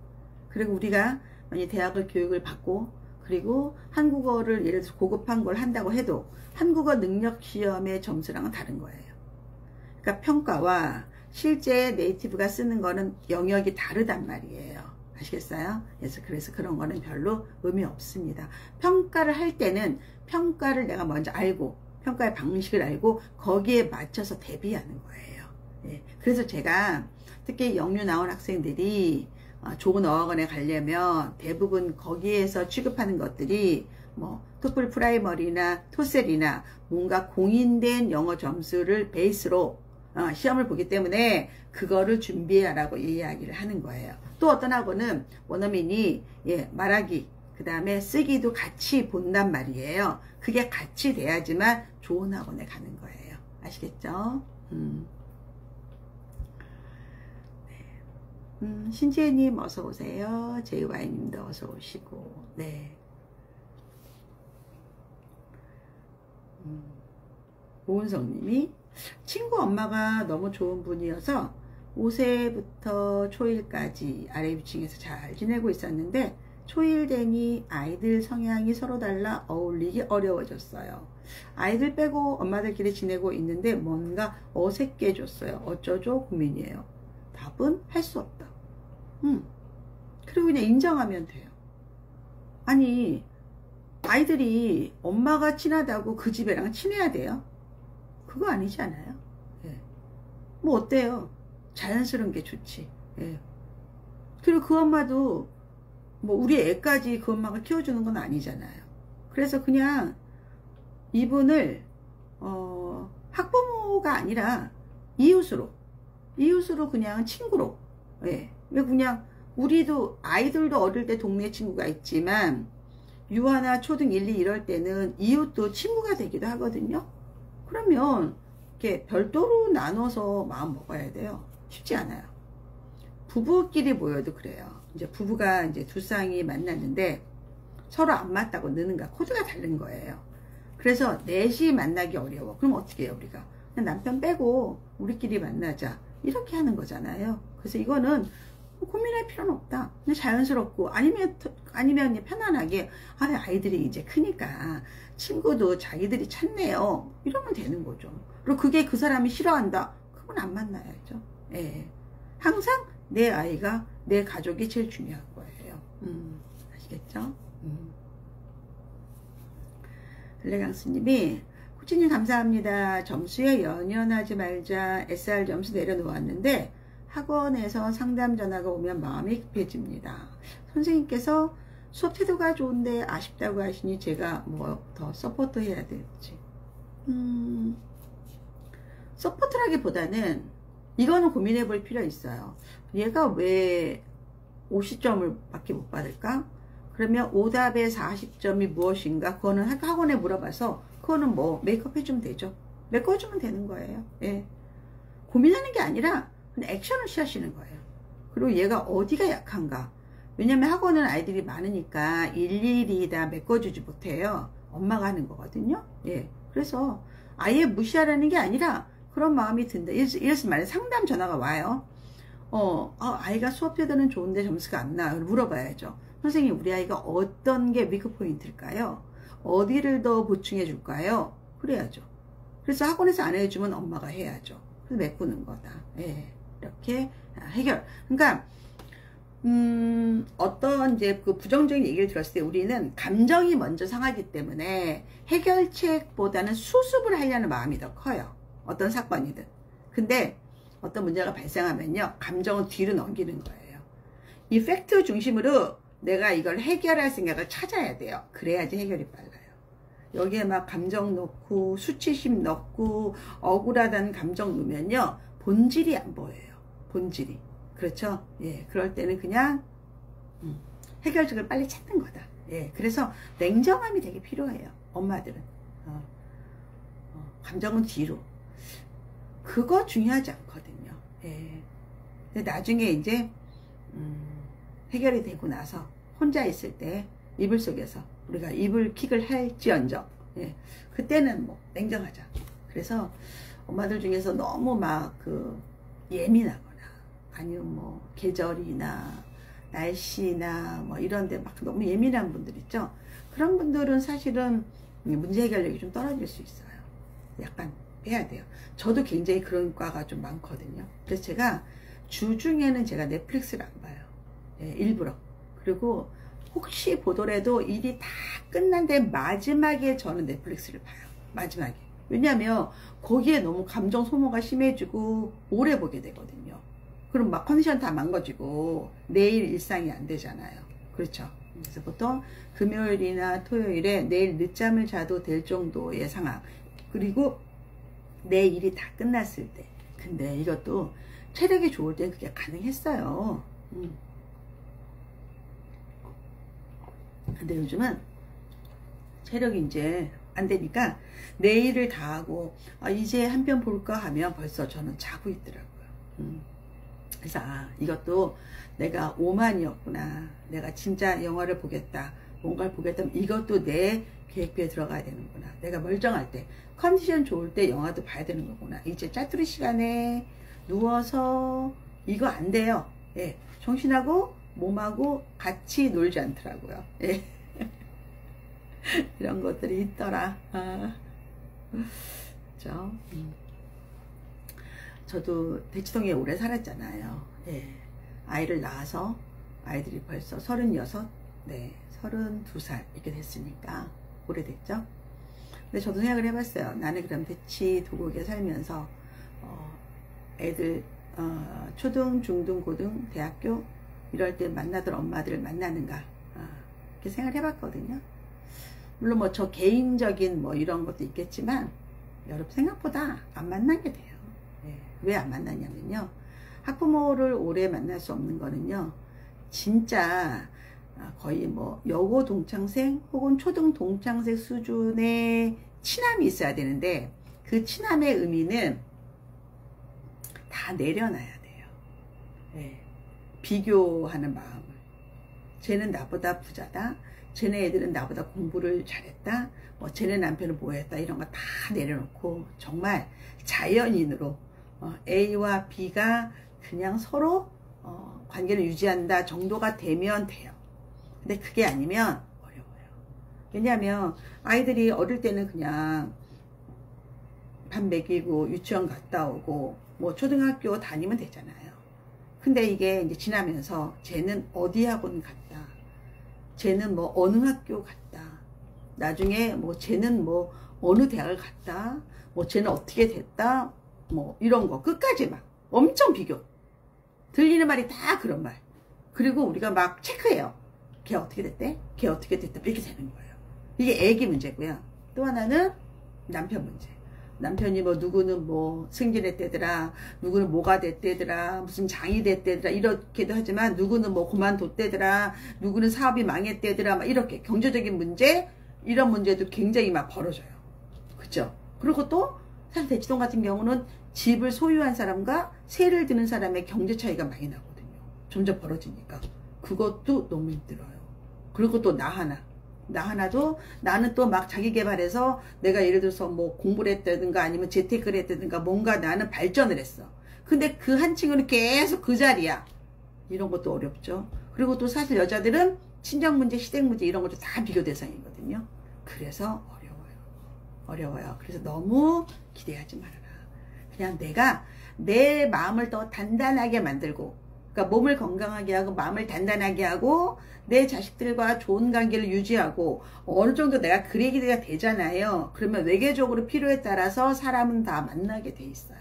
그리고 우리가 만약 대학을 교육을 받고 그리고 한국어를 예를 들어서 고급한 걸 한다고 해도 한국어 능력 시험의 점수랑은 다른 거예요. 그러니까 평가와 실제 네이티브가 쓰는 거는 영역이 다르단 말이에요. 아시겠어요? 그래서 그런 거는 별로 의미 없습니다. 평가를 할 때는 평가를 내가 먼저 알고 평가의 방식을 알고 거기에 맞춰서 대비하는 거예요. 예. 그래서 제가 특히 영유 나온 학생들이 좋은 어학원에 가려면 대부분 거기에서 취급하는 것들이 뭐 토플 프라이머리나 토셀이나 뭔가 공인된 영어 점수를 베이스로 시험을 보기 때문에 그거를 준비하라고 이야기를 하는 거예요. 또 어떤 학원은 원어민이 말하기 그 다음에 쓰기도 같이 본단 말이에요. 그게 같이 돼야지만 좋은 학원에 가는 거예요. 아시겠죠? 신지혜님 어서 오세요. JY님도 어서 오시고. 네. 오은성님이 친구 엄마가 너무 좋은 분이어서 5세부터 초1까지 아래 위층에서 잘 지내고 있었는데 초1 되니 아이들 성향이 서로 달라 어울리기 어려워졌어요. 아이들 빼고 엄마들끼리 지내고 있는데 뭔가 어색해졌어요. 어쩌죠? 고민이에요. 답은 할 수 없다. 그리고 그냥 인정하면 돼요. 아니, 아이들이 엄마가 친하다고 그 집애랑 친해야 돼요? 그거 아니지 않아요? 예. 뭐 어때요? 자연스러운 게 좋지. 예. 그리고 그 엄마도 뭐 우리 애까지 그 엄마가 키워주는 건 아니잖아요. 그래서 그냥 이분을 학부모가 아니라 이웃으로 그냥 친구로, 예. 왜 그냥 우리도 아이들도 어릴 때 동네 친구가 있지만 유아나 초등 1, 2 이럴 때는 이웃도 친구가 되기도 하거든요. 그러면 이렇게 별도로 나눠서 마음 먹어야 돼요. 쉽지 않아요. 부부끼리 모여도 그래요. 이제 부부가 이제 두 쌍이 만났는데 서로 안 맞다고 느는가 코드가 다른 거예요. 그래서 넷이 만나기 어려워. 그럼 어떻게 해요, 우리가? 그냥 남편 빼고 우리끼리 만나자. 이렇게 하는 거잖아요. 그래서 이거는 고민할 필요는 없다. 그냥 자연스럽고 아니면 그냥 편안하게 아이들이 이제 크니까 친구도 자기들이 찾네요. 이러면 되는 거죠. 그리고 그게 그 사람이 싫어한다. 그건 안 만나야죠. 예. 항상 내 아이가 내 가족이 제일 중요한 거예요. 아시겠죠? 블랙강스님이 코치님 감사합니다. 점수에 연연하지 말자 SR 점수 내려놓았는데 학원에서 상담 전화가 오면 마음이 급해집니다. 선생님께서 수업 태도가 좋은데 아쉽다고 하시니 제가 뭐 더 서포트 해야 될지. 서포트라기보다는 이거는 고민해 볼 필요 있어요. 얘가 왜 50점을 밖에 못 받을까? 그러면 오답의 40점이 무엇인가? 그거는 학원에 물어봐서 그거는 뭐 메이크업 해주면 되죠. 메꿔주면 되는 거예요. 예. 고민하는 게 아니라 그냥 액션을 취하시는 거예요. 그리고 얘가 어디가 약한가? 왜냐면 학원은 아이들이 많으니까 일일이 다 메꿔주지 못해요. 엄마가 하는 거거든요. 예. 그래서 아예 무시하라는 게 아니라 그런 마음이 든다. 이래서 말해 상담 전화가 와요. 아이가 수업 태도는 좋은데 점수가 안 나와요. 물어봐야죠. 선생님, 우리 아이가 어떤 게 위크 포인트일까요? 어디를 더 보충해 줄까요? 그래야죠. 그래서 학원에서 안 해주면 엄마가 해야죠. 그래서 메꾸는 거다. 예. 이렇게 해결. 그러니까 어떤 이제 그 부정적인 얘기를 들었을 때 우리는 감정이 먼저 상하기 때문에 해결책보다는 수습을 하려는 마음이 더 커요. 어떤 사건이든. 근데 어떤 문제가 발생하면요, 감정은 뒤로 넘기는 거예요. 이 팩트 중심으로 내가 이걸 해결할 생각을 찾아야 돼요. 그래야지 해결이 빨라요. 여기에 막 감정 넣고 수치심 넣고 억울하다는 감정 넣으면요, 본질이 안 보여요. 본질이. 그렇죠? 예, 그럴 때는 그냥 해결책을 빨리 찾는 거다. 예, 그래서 냉정함이 되게 필요해요. 엄마들은. 감정은 뒤로. 그거 중요하지 않거든요. 예. 근데 나중에 이제 해결이 되고 나서 혼자 있을 때 이불 속에서 우리가 이불킥을 할지언정, 예, 그때는 뭐 냉정하자. 그래서 엄마들 중에서 너무 막 예민하거나 아니면 뭐 계절이나 날씨나 뭐 이런데 막 너무 예민한 분들 있죠. 그런 분들은 사실은 문제 해결력이 좀 떨어질 수 있어요. 약간 빼야 돼요. 저도 굉장히 그런 과가 좀 많거든요. 그래서 제가 주중에는 제가 넷플릭스를 안 봐요. 예, 일부러. 그리고 혹시 보더라도 일이 다 끝난 뒤 마지막에 저는 넷플릭스를 봐요. 마지막에. 왜냐하면 거기에 너무 감정 소모가 심해지고 오래 보게 되거든요. 그럼 막 컨디션 다 망가지고 내일 일상이 안 되잖아요. 그렇죠. 그래서 보통 금요일이나 토요일에 내일 늦잠을 자도 될 정도의 상황. 그리고 내 일이 다 끝났을 때. 근데 이것도 체력이 좋을 땐 그게 가능했어요. 근데 요즘은 체력이 이제 안 되니까 내일을 다 하고 이제 한 편 볼까 하면 벌써 저는 자고 있더라고요. 그래서 이것도 내가 오만이었구나. 내가 진짜 영화를 보겠다. 뭔가를 보겠다. 이것도 내 계획표에 들어가야 되는구나. 내가 멀쩡할 때, 컨디션 좋을 때 영화도 봐야 되는 거구나. 이제 짜투리 시간에 누워서 이거 안 돼요. 예, 정신하고 몸하고 같이 놀지 않더라고요. 예. 이런 것들이 있더라. 그렇죠? 저도 대치동에 오래 살았잖아요. 예. 아이를 낳아서 아이들이 벌써 36, 네, 32살 이렇게 됐으니까 오래됐죠. 근데 저도 생각을 해봤어요. 나는 그럼 대치 도곡에 살면서 애들 초등, 중등, 고등, 대학교 이럴 때 만나던 엄마들을 만나는가 이렇게 생각을 해봤거든요. 물론 뭐 저 개인적인 뭐 이런 것도 있겠지만 여러분 생각보다 안 만난 게 돼요. 네. 왜 안 만나냐면요, 학부모를 오래 만날 수 없는 거는요, 진짜 거의 뭐 여고 동창생 혹은 초등 동창생 수준의 친함이 있어야 되는데 그 친함의 의미는 다 내려놔야 돼요. 네. 비교하는 마음을. 쟤는 나보다 부자다. 쟤네 애들은 나보다 공부를 잘했다. 뭐 쟤네 남편은 뭐 했다. 이런 거 다 내려놓고 정말 자연인으로 A와 B가 그냥 서로 관계를 유지한다 정도가 되면 돼요. 근데 그게 아니면 어려워요. 왜냐하면 아이들이 어릴 때는 그냥 밥 먹이고 유치원 갔다 오고 뭐 초등학교 다니면 되잖아요. 근데 이게 이제 지나면서 쟤는 어디 학원 갔다, 쟤는 뭐 어느 학교 갔다, 나중에 뭐 쟤는 뭐 어느 대학을 갔다, 뭐 쟤는 어떻게 됐다, 뭐 이런 거 끝까지 막 엄청 비교. 들리는 말이 다 그런 말. 그리고 우리가 막 체크해요. 걔 어떻게 됐대? 걔 어떻게 됐다? 이렇게 되는 거예요. 이게 애기 문제고요. 또 하나는 남편 문제. 남편이 뭐 누구는 뭐 승진했대더라, 누구는 뭐가 됐대더라, 무슨 장이 됐대더라 이렇게도 하지만 누구는 뭐 그만뒀대더라, 누구는 사업이 망했대더라, 막 이렇게 경제적인 문제, 이런 문제도 굉장히 막 벌어져요. 그죠? 그리고 또 사실 대치동 같은 경우는 집을 소유한 사람과 세를 드는 사람의 경제 차이가 많이 나거든요. 점점 벌어지니까. 그것도 너무 힘들어요. 그리고 또 나 하나도 나는 또 막 자기 개발해서 내가 예를 들어서 뭐 공부를 했다든가 아니면 재테크를 했다든가 뭔가 나는 발전을 했어. 근데 그 한 층은 계속 그 자리야. 이런 것도 어렵죠. 그리고 또 사실 여자들은 친정 문제, 시댁 문제 이런 것도 다 비교 대상이거든요. 그래서 어려워요. 그래서 너무 기대하지 말아라. 그냥 내가 내 마음을 더 단단하게 만들고, 그러니까 몸을 건강하게 하고 마음을 단단하게 하고 내 자식들과 좋은 관계를 유지하고 어느 정도 내가 그레이드가 되잖아요. 그러면 외계적으로 필요에 따라서 사람은 다 만나게 돼 있어요.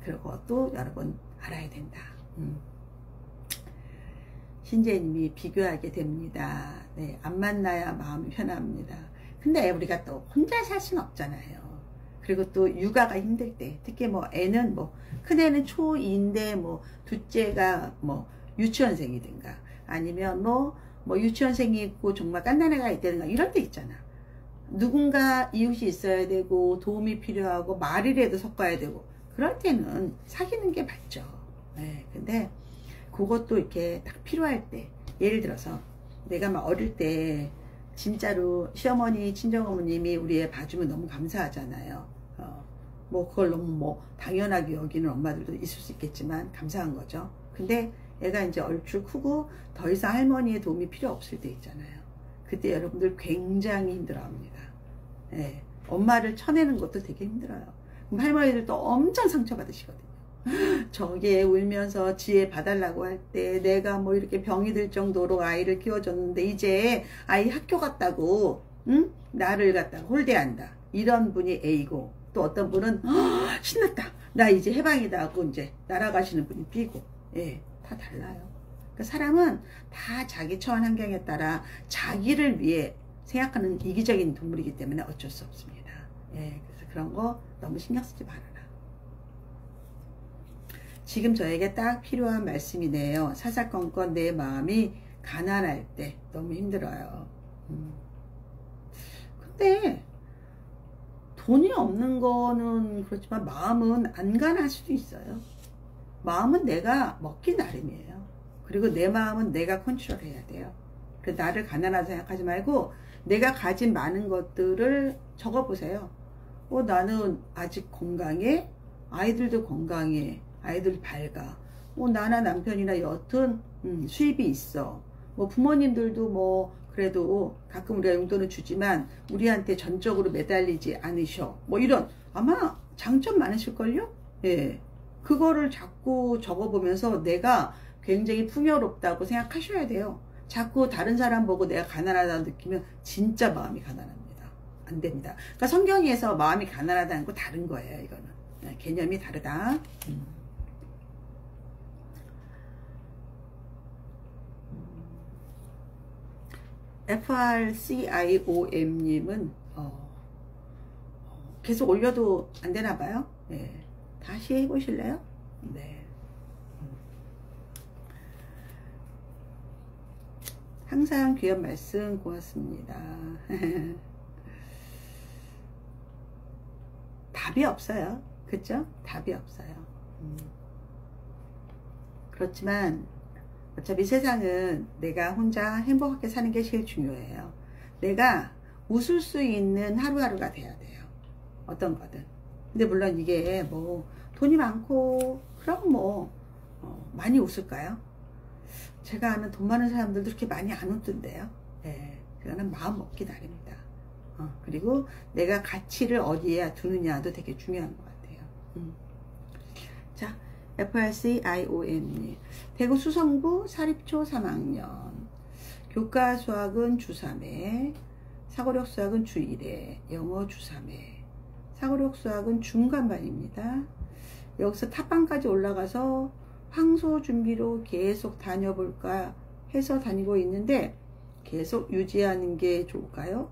그것도 여러분 알아야 된다. 신재님이 비교하게 됩니다. 네, 안 만나야 마음이 편합니다. 근데 우리가 또 혼자 살 수는 없잖아요. 그리고 또 육아가 힘들 때, 특히 뭐 애는 뭐 큰애는 초2인데 뭐 둘째가 뭐 유치원생이든가 아니면 뭐 유치원생이 있고 정말 깐난애가 있다든가 이럴 때 있잖아. 누군가 이웃이 있어야 되고 도움이 필요하고 말이라도 섞어야 되고 그럴 때는 사귀는 게 맞죠. 네, 근데 그것도 이렇게 딱 필요할 때, 예를 들어서 내가 막 어릴 때 진짜로 시어머니, 친정어머님이 우리 애 봐주면 너무 감사하잖아요. 뭐 그걸 너무 뭐 당연하게 여기는 엄마들도 있을 수 있겠지만 감사한 거죠. 근데 애가 이제 얼추 크고 더 이상 할머니의 도움이 필요 없을 때 있잖아요. 그때 여러분들 굉장히 힘들어합니다. 네, 엄마를 쳐내는 것도 되게 힘들어요. 그럼 할머니들도 엄청 상처받으시거든요. 저게 울면서 지혜 봐달라고 할 때 내가 뭐 이렇게 병이 들 정도로 아이를 키워줬는데 이제 아이 학교 갔다고 응? 나를 갖다 홀대한다. 이런 분이 A고, 또 어떤 분은 신났다, 나 이제 해방이다 하고 이제 날아가시는 분이 B고, 예, 다 달라요. 그러니까 사람은 다 자기 처한 환경에 따라 자기를 위해 생각하는 이기적인 동물이기 때문에 어쩔 수 없습니다. 예, 그래서 그런 거 너무 신경 쓰지 말아라. 지금 저에게 딱 필요한 말씀이네요. 사사건건 내 마음이 가난할 때 너무 힘들어요. 근데 돈이 없는 거는 그렇지만 마음은 안 가난할 수도 있어요. 마음은 내가 먹기 나름이에요. 그리고 내 마음은 내가 컨트롤해야 돼요. 그래서 나를 가난하다 생각하지 말고 내가 가진 많은 것들을 적어보세요. 나는 아직 건강해, 아이들도 건강해, 아이들 밝아, 나나 남편이나 여튼 수입이 있어, 뭐 부모님들도 뭐 그래도 가끔 우리가 용돈을 주지만 우리한테 전적으로 매달리지 않으셔, 뭐 이런 아마 장점 많으실걸요. 예, 그거를 자꾸 적어보면서 내가 굉장히 풍요롭다고 생각하셔야 돼요. 자꾸 다른 사람 보고 내가 가난하다고 느끼면 진짜 마음이 가난합니다. 안 됩니다. 그러니까 성경에서 마음이 가난하다는 거 다른 거예요. 이거는 개념이 다르다. FRCIOM님은 계속 올려도 안 되나 봐요. 네. 다시 해보실래요? 네. 항상 귀한 말씀 고맙습니다. 답이 없어요. 그쵸? 답이 없어요. 그렇지만 어차피 세상은 내가 혼자 행복하게 사는 게 제일 중요해요. 내가 웃을 수 있는 하루하루가 돼야 돼요. 어떤 거든. 근데 물론 이게 뭐 돈이 많고 그럼 뭐 많이 웃을까요? 제가 아는 돈 많은 사람들도 그렇게 많이 안 웃던데요. 예, 그거는 마음 먹기 나름입니다. 그리고 내가 가치를 어디에 두느냐도 되게 중요한 것 같아요. 자, FRCIOM 대구 수성구 사립초 3학년 교과 수학은 주3회 사고력 수학은 주1회 영어 주3회 사고력 수학은 중간반입니다. 여기서 탑반까지 올라가서 황소 준비로 계속 다녀볼까 해서 다니고 있는데 계속 유지하는 게 좋을까요?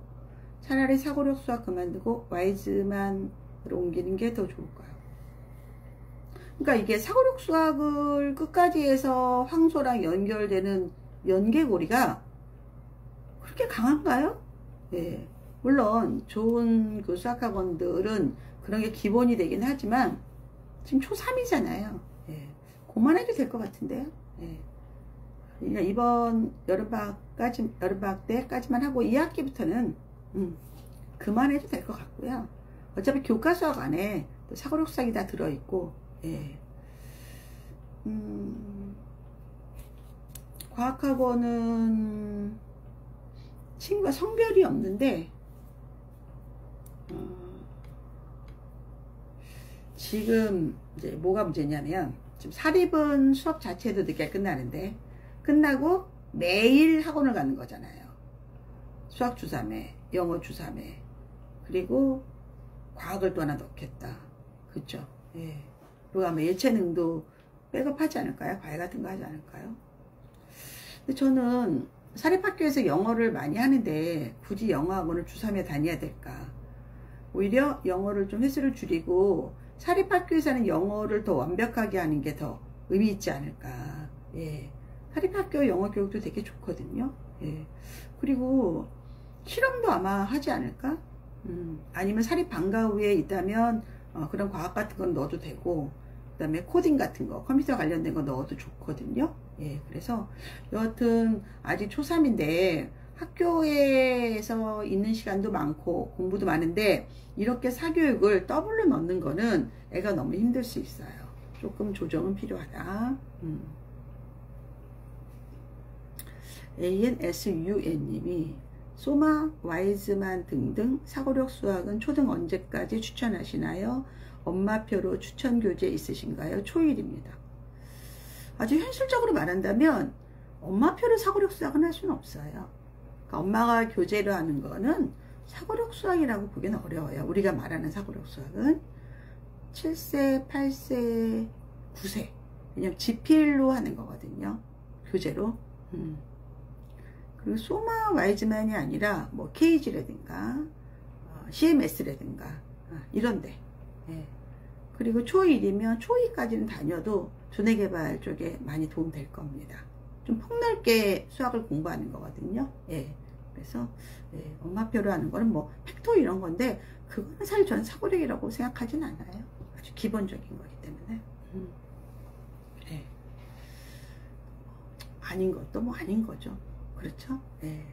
차라리 사고력 수학 그만두고 와이즈만으로 옮기는 게 더 좋을까요? 그러니까 이게 사고력 수학을 끝까지 해서 황소랑 연결되는 연계고리가 그렇게 강한가요? 예. 물론 좋은 그 수학학원들은 그런 게 기본이 되긴 하지만 지금 초3이잖아요. 예. 그만해도 될 것 같은데요. 예. 그러니까 이번 여름방학 때까지만 하고 2학기부터는 그만해도 될 것 같고요. 어차피 교과 수학 안에 또 사고력 수학이 다 들어있고, 예. 과학학원은 친구가 성별이 없는데, 지금 이제 뭐가 문제냐면, 지금 사립은 수업 자체도 늦게 끝나는데, 끝나고 매일 학원을 가는 거잖아요. 수학 주3회, 영어 주3회, 그리고 과학을 또 하나 넣겠다. 그쵸? 예. 그리고 아마 예체능도 백업하지 않을까요? 과외 같은 거 하지 않을까요? 근데 저는 사립학교에서 영어를 많이 하는데 굳이 영어학원을 주3회 다녀야 될까? 오히려 영어를 좀 횟수를 줄이고 사립학교에서는 영어를 더 완벽하게 하는 게 더 의미 있지 않을까? 예. 사립학교 영어 교육도 되게 좋거든요. 예. 그리고 실험도 아마 하지 않을까? 아니면 사립 방과후에 있다면 그런 과학 같은 건 넣어도 되고, 그 다음에 코딩 같은 거, 컴퓨터 관련된 거 넣어도 좋거든요. 예, 그래서 여하튼 아직 초3인데 학교에서 있는 시간도 많고 공부도 많은데 이렇게 사교육을 더블로 넣는 거는 애가 너무 힘들 수 있어요. 조금 조정은 필요하다. ANSUN님이 소마, 와이즈만 등등 사고력 수학은 초등 언제까지 추천하시나요? 엄마표로 추천 교재 있으신가요? 초1입니다. 아주 현실적으로 말한다면 엄마표로 사고력 수학은 할 수는 없어요. 그러니까 엄마가 교재로 하는 거는 사고력 수학이라고 보기는 어려워요. 우리가 말하는 사고력 수학은 7세, 8세, 9세 그냥 지필로 하는 거거든요. 교재로. 그리고 소마 와이즈만이 아니라 뭐 KG라든가 CMS라든가 이런데. 예. 그리고 초1이면 초2까지는 다녀도 두뇌개발 쪽에 많이 도움 될 겁니다. 좀 폭넓게 수학을 공부하는 거거든요. 예. 그래서 예, 엄마표로 하는 거는 뭐 팩토 이런 건데 그거는 사실 저는 사고력이라고 생각하진 않아요. 아주 기본적인 거기 때문에. 예. 아닌 것도 뭐 아닌 거죠. 그렇죠? 예.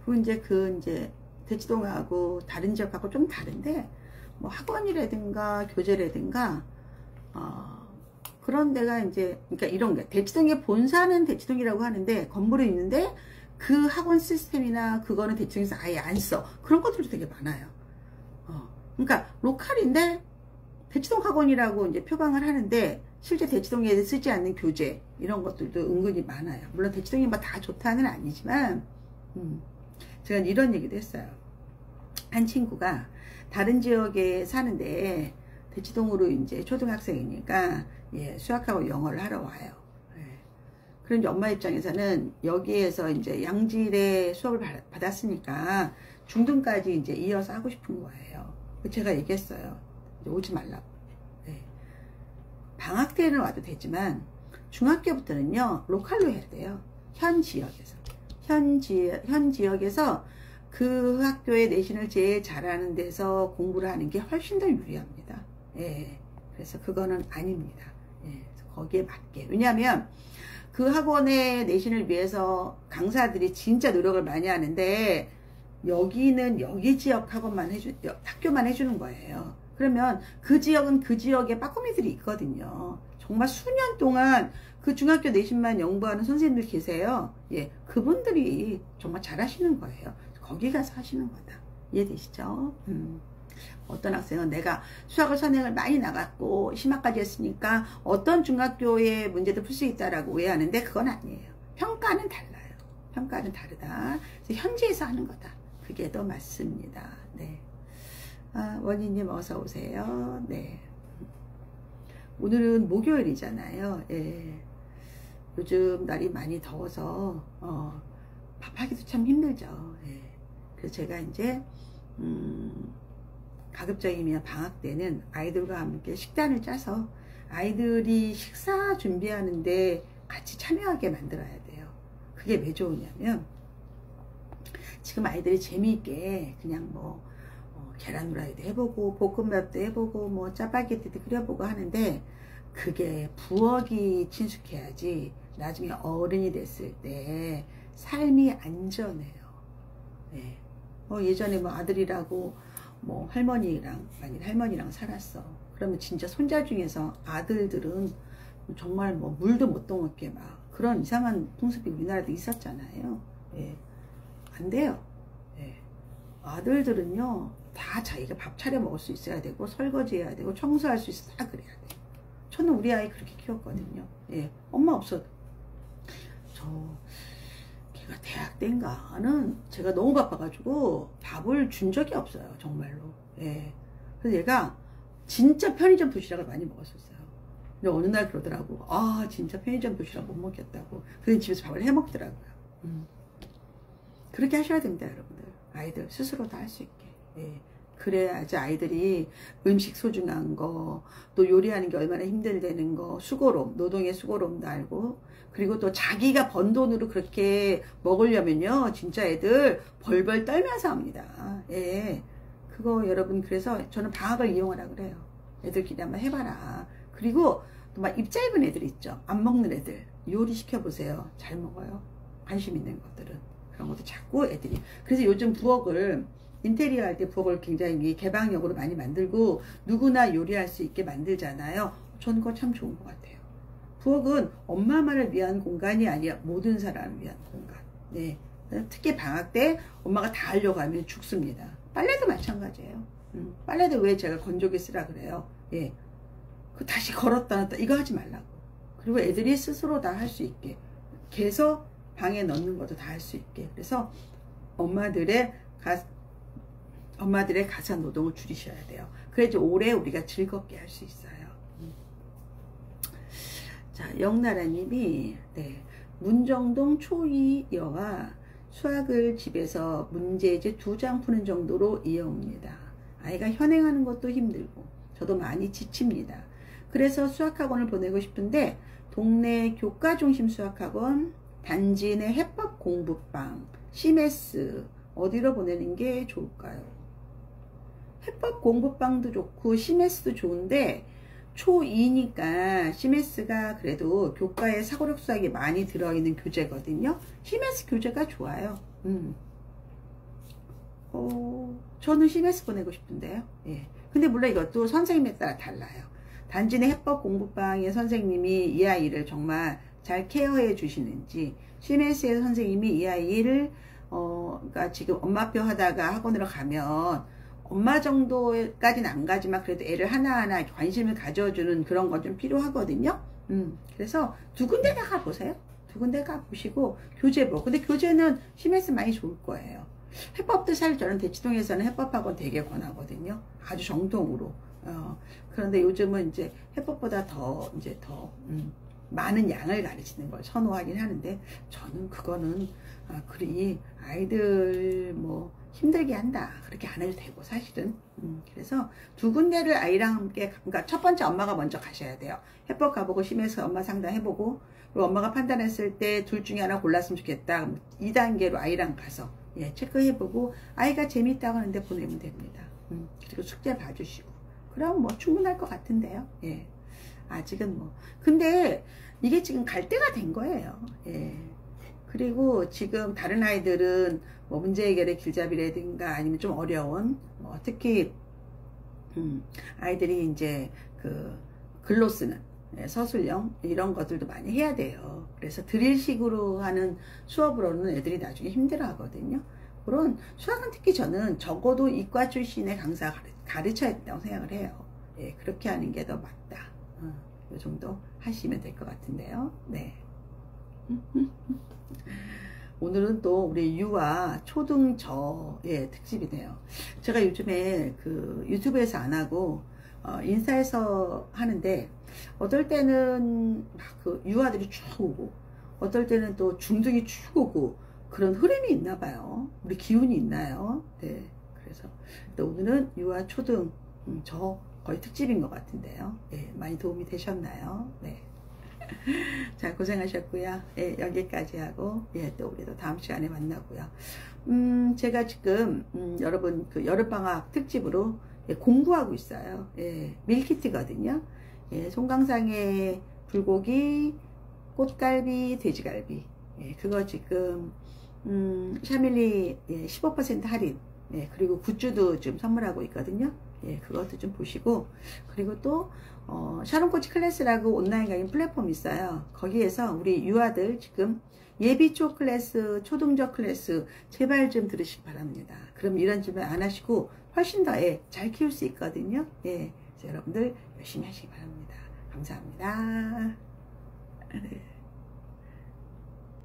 그리고 이제 대치동하고 다른 지역하고 좀 다른데 뭐 학원이라든가 교재라든가 그런 데가 이제 그러니까 이런 게 대치동의 본사는 대치동이라고 하는데 건물이 있는데 그 학원 시스템이나 그거는 대치동에서 아예 안 써. 그런 것들도 되게 많아요. 그러니까 로컬인데 대치동 학원이라고 이제 표방을 하는데 실제 대치동에 쓰지 않는 교재 이런 것들도 은근히 많아요. 물론 대치동이 뭐 다 좋다는 아니지만 제가 이런 얘기도 했어요. 한 친구가 다른 지역에 사는데 대치동으로 이제 초등학생이니까 예, 수학하고 영어를 하러 와요. 예. 그런데 엄마 입장에서는 여기에서 이제 양질의 수업을 받았으니까 중등까지 이제 이어서 하고 싶은 거예요. 제가 얘기했어요. 오지 말라고. 예. 방학 때는 와도 되지만 중학교부터는요 로컬로 해야 돼요. 현 지역에서 현 지역에서 그 학교의 내신을 제일 잘하는 데서 공부를 하는 게 훨씬 더 유리합니다. 예. 그래서 그거는 아닙니다. 예. 거기에 맞게. 왜냐하면 그 학원의 내신을 위해서 강사들이 진짜 노력을 많이 하는데 여기는 여기 지역 학원만 학교만 해주는 거예요. 그러면 그 지역은 그 지역에 빠꾸미들이 있거든요. 정말 수년 동안 그 중학교 내신만 연구하는 선생님들 계세요. 예, 그분들이 정말 잘하시는 거예요. 거기 가서 하시는 거다. 이해되시죠? 어떤 학생은 내가 수학을 선행을 많이 나갔고 심화까지 했으니까 어떤 중학교의 문제도 풀 수 있다라고 오해하는데 그건 아니에요. 평가는 달라요. 평가는 다르다. 그래서 현지에서 하는 거다. 그게 더 맞습니다. 네. 원희님 어서 오세요. 네. 오늘은 목요일이잖아요. 예. 요즘 날이 많이 더워서 밥하기도 참 힘들죠. 예. 그래서 제가 이제 가급적이면 방학 때는 아이들과 함께 식단을 짜서 아이들이 식사 준비하는데 같이 참여하게 만들어야 돼요. 그게 왜 좋으냐면 지금 아이들이 재미있게 그냥 뭐 계란 후라이도 해보고 볶음밥도 해보고 뭐 짜파게티도 끓여보고 하는데 그게 부엌이 친숙해야지 나중에 어른이 됐을 때 삶이 안전해요. 네. 예전에 뭐 아들이라고 뭐 할머니랑 살았어. 그러면 진짜 손자 중에서 아들들은 정말 뭐 물도 못 떠먹게 막 그런 이상한 풍습이 우리나라도 있었잖아요. 예. 안 돼요. 예. 아들들은요 다 자기가 밥 차려 먹을 수 있어야 되고 설거지 해야 되고 청소할 수 있어 다 그래야 돼요. 저는 우리 아이 그렇게 키웠거든요. 예. 엄마 없어도 걔가 대학 때인가는 제가 너무 바빠가지고 밥을 준 적이 없어요. 정말로. 예. 그래서 얘가 진짜 편의점 도시락을 많이 먹었었어요. 근데 어느 날 그러더라고. 진짜 편의점 도시락 못 먹겠다고. 그래서 집에서 밥을 해 먹더라고요. 그렇게 하셔야 됩니다, 여러분들. 아이들 스스로 다 할 수 있게. 예. 그래야지 아이들이 음식 소중한 거, 또 요리하는 게 얼마나 힘들다는 거, 수고로움, 노동의 수고로움도 알고, 그리고 또 자기가 번 돈으로 그렇게 먹으려면요, 진짜 애들 벌벌 떨면서 합니다. 예. 그거 여러분, 그래서 저는 방학을 이용하라 그래요. 애들끼리 한번 해봐라. 그리고 또 막 입 짧은 애들 있죠. 안 먹는 애들. 요리 시켜보세요. 잘 먹어요. 관심 있는 것들은. 그런 것도 자꾸 애들이. 그래서 요즘 부엌을 인테리어 할 때 부엌을 굉장히 개방형으로 많이 만들고 누구나 요리할 수 있게 만들잖아요. 저는 그거 참 좋은 것 같아요. 부엌은 엄마만을 위한 공간이 아니라 모든 사람을 위한 공간. 네. 특히 방학 때 엄마가 다 하려고 하면 죽습니다. 빨래도 마찬가지예요. 빨래도 왜 제가 건조기 쓰라 그래요. 예. 그 다시 걸었다 놨다 이거 하지 말라고. 그리고 애들이 스스로 다 할 수 있게. 개서 방에 넣는 것도 다 할 수 있게. 그래서 엄마들의 가사 노동을 줄이셔야 돼요. 그래야지 오래 우리가 즐겁게 할 수 있어요. 자, 영나라님이 네, 문정동 초2여가 수학을 집에서 문제집 2장 푸는 정도로 이어옵니다. 아이가 현행하는 것도 힘들고 저도 많이 지칩니다. 그래서 수학학원을 보내고 싶은데 동네 교과중심 수학학원, 단지 내 해법 공부방, CMS 어디로 보내는 게 좋을까요? 해법 공부방도 좋고 CMS도 좋은데 초2니까 CMS가 그래도 교과에 사고력 수학이 많이 들어있는 교재거든요. CMS 교재가 좋아요. 저는 CMS 보내고 싶은데요. 예. 근데 물론 이것도 선생님에 따라 달라요. 단지 내 해법 공부방의 선생님이 이 아이를 정말 잘 케어해 주시는지, CMS의 선생님이 이 아이를 그러니까 지금 엄마표 하다가 학원으로 가면 엄마 정도까지는 안 가지만 그래도 애를 하나하나 관심을 가져주는 그런 건 좀 필요하거든요. 그래서 두 군데 다 가보세요. 두 군데 가보시고 교재보. 근데 교재는 CMS 많이 좋을 거예요. 해법도 사실 저는 대치동에서는 해법학원 되게 권하거든요. 아주 정통으로. 그런데 요즘은 이제 해법보다 더 많은 양을 가르치는 걸 선호하긴 하는데 저는 그거는 그리 아이들 뭐 힘들게 한다 그렇게 안 해도 되고 사실은 그래서 두 군데를 아이랑 함께 그러니까 첫 번째 엄마가 먼저 가셔야 돼요. 해법 가보고 심해서 엄마 상담해보고 그리고 엄마가 판단했을 때 둘 중에 하나 골랐으면 좋겠다. 2단계로 아이랑 가서 예, 체크해보고 아이가 재밌다고 하는데 보내면 됩니다. 그리고 숙제 봐주시고 그럼 뭐 충분할 것 같은데요. 예. 아직은 뭐 근데 이게 지금 갈 때가 된 거예요. 예. 그리고 지금 다른 아이들은 뭐 문제 해결의 길잡이라든가 아니면 좀 어려운 뭐 특히 아이들이 이제 그 글로 쓰는 서술형 이런 것들도 많이 해야 돼요. 그래서 드릴식으로 하는 수업으로는 애들이 나중에 힘들어 하거든요. 그런 수학은 특히 저는 적어도 이과 출신의 강사가 가르쳐야 된다고 생각을 해요. 예, 그렇게 하는 게 더 맞다. 이 정도 하시면 될 것 같은데요. 네. 오늘은 또 우리 유아 초등저의 특집이네요. 제가 요즘에 그 유튜브에서 안 하고 인사에서 하는데, 어떨 때는 막 그 유아들이 쭉 오고, 어떨 때는 또 중등이 쭉 오고, 그런 흐름이 있나 봐요. 우리 기운이 있나요? 네. 그래서 오늘은 유아 초등 저 거의 특집인 것 같은데요. 네, 많이 도움이 되셨나요? 네. 자, 고생하셨고요. 예, 여기까지 하고, 예, 또 우리도 다음 시간에 만나고요. 제가 지금, 여러분, 그 여름방학 특집으로 예, 공부하고 있어요. 예, 밀키트거든요. 예, 송강상의 불고기, 꽃갈비, 돼지갈비. 예, 그거 지금, 샤밀리 예, 15% 할인. 예, 그리고 굿즈도 좀 선물하고 있거든요. 예, 그것도 좀 보시고, 그리고 또 샤론코치 클래스라고 온라인 강의 플랫폼이 있어요. 거기에서 우리 유아들 지금 예비초 클래스, 초등저 클래스 제발 좀 들으시기 바랍니다. 그럼 이런 준비 안 하시고 훨씬 더 잘 키울 수 있거든요. 예, 여러분들 열심히 하시기 바랍니다. 감사합니다. 네.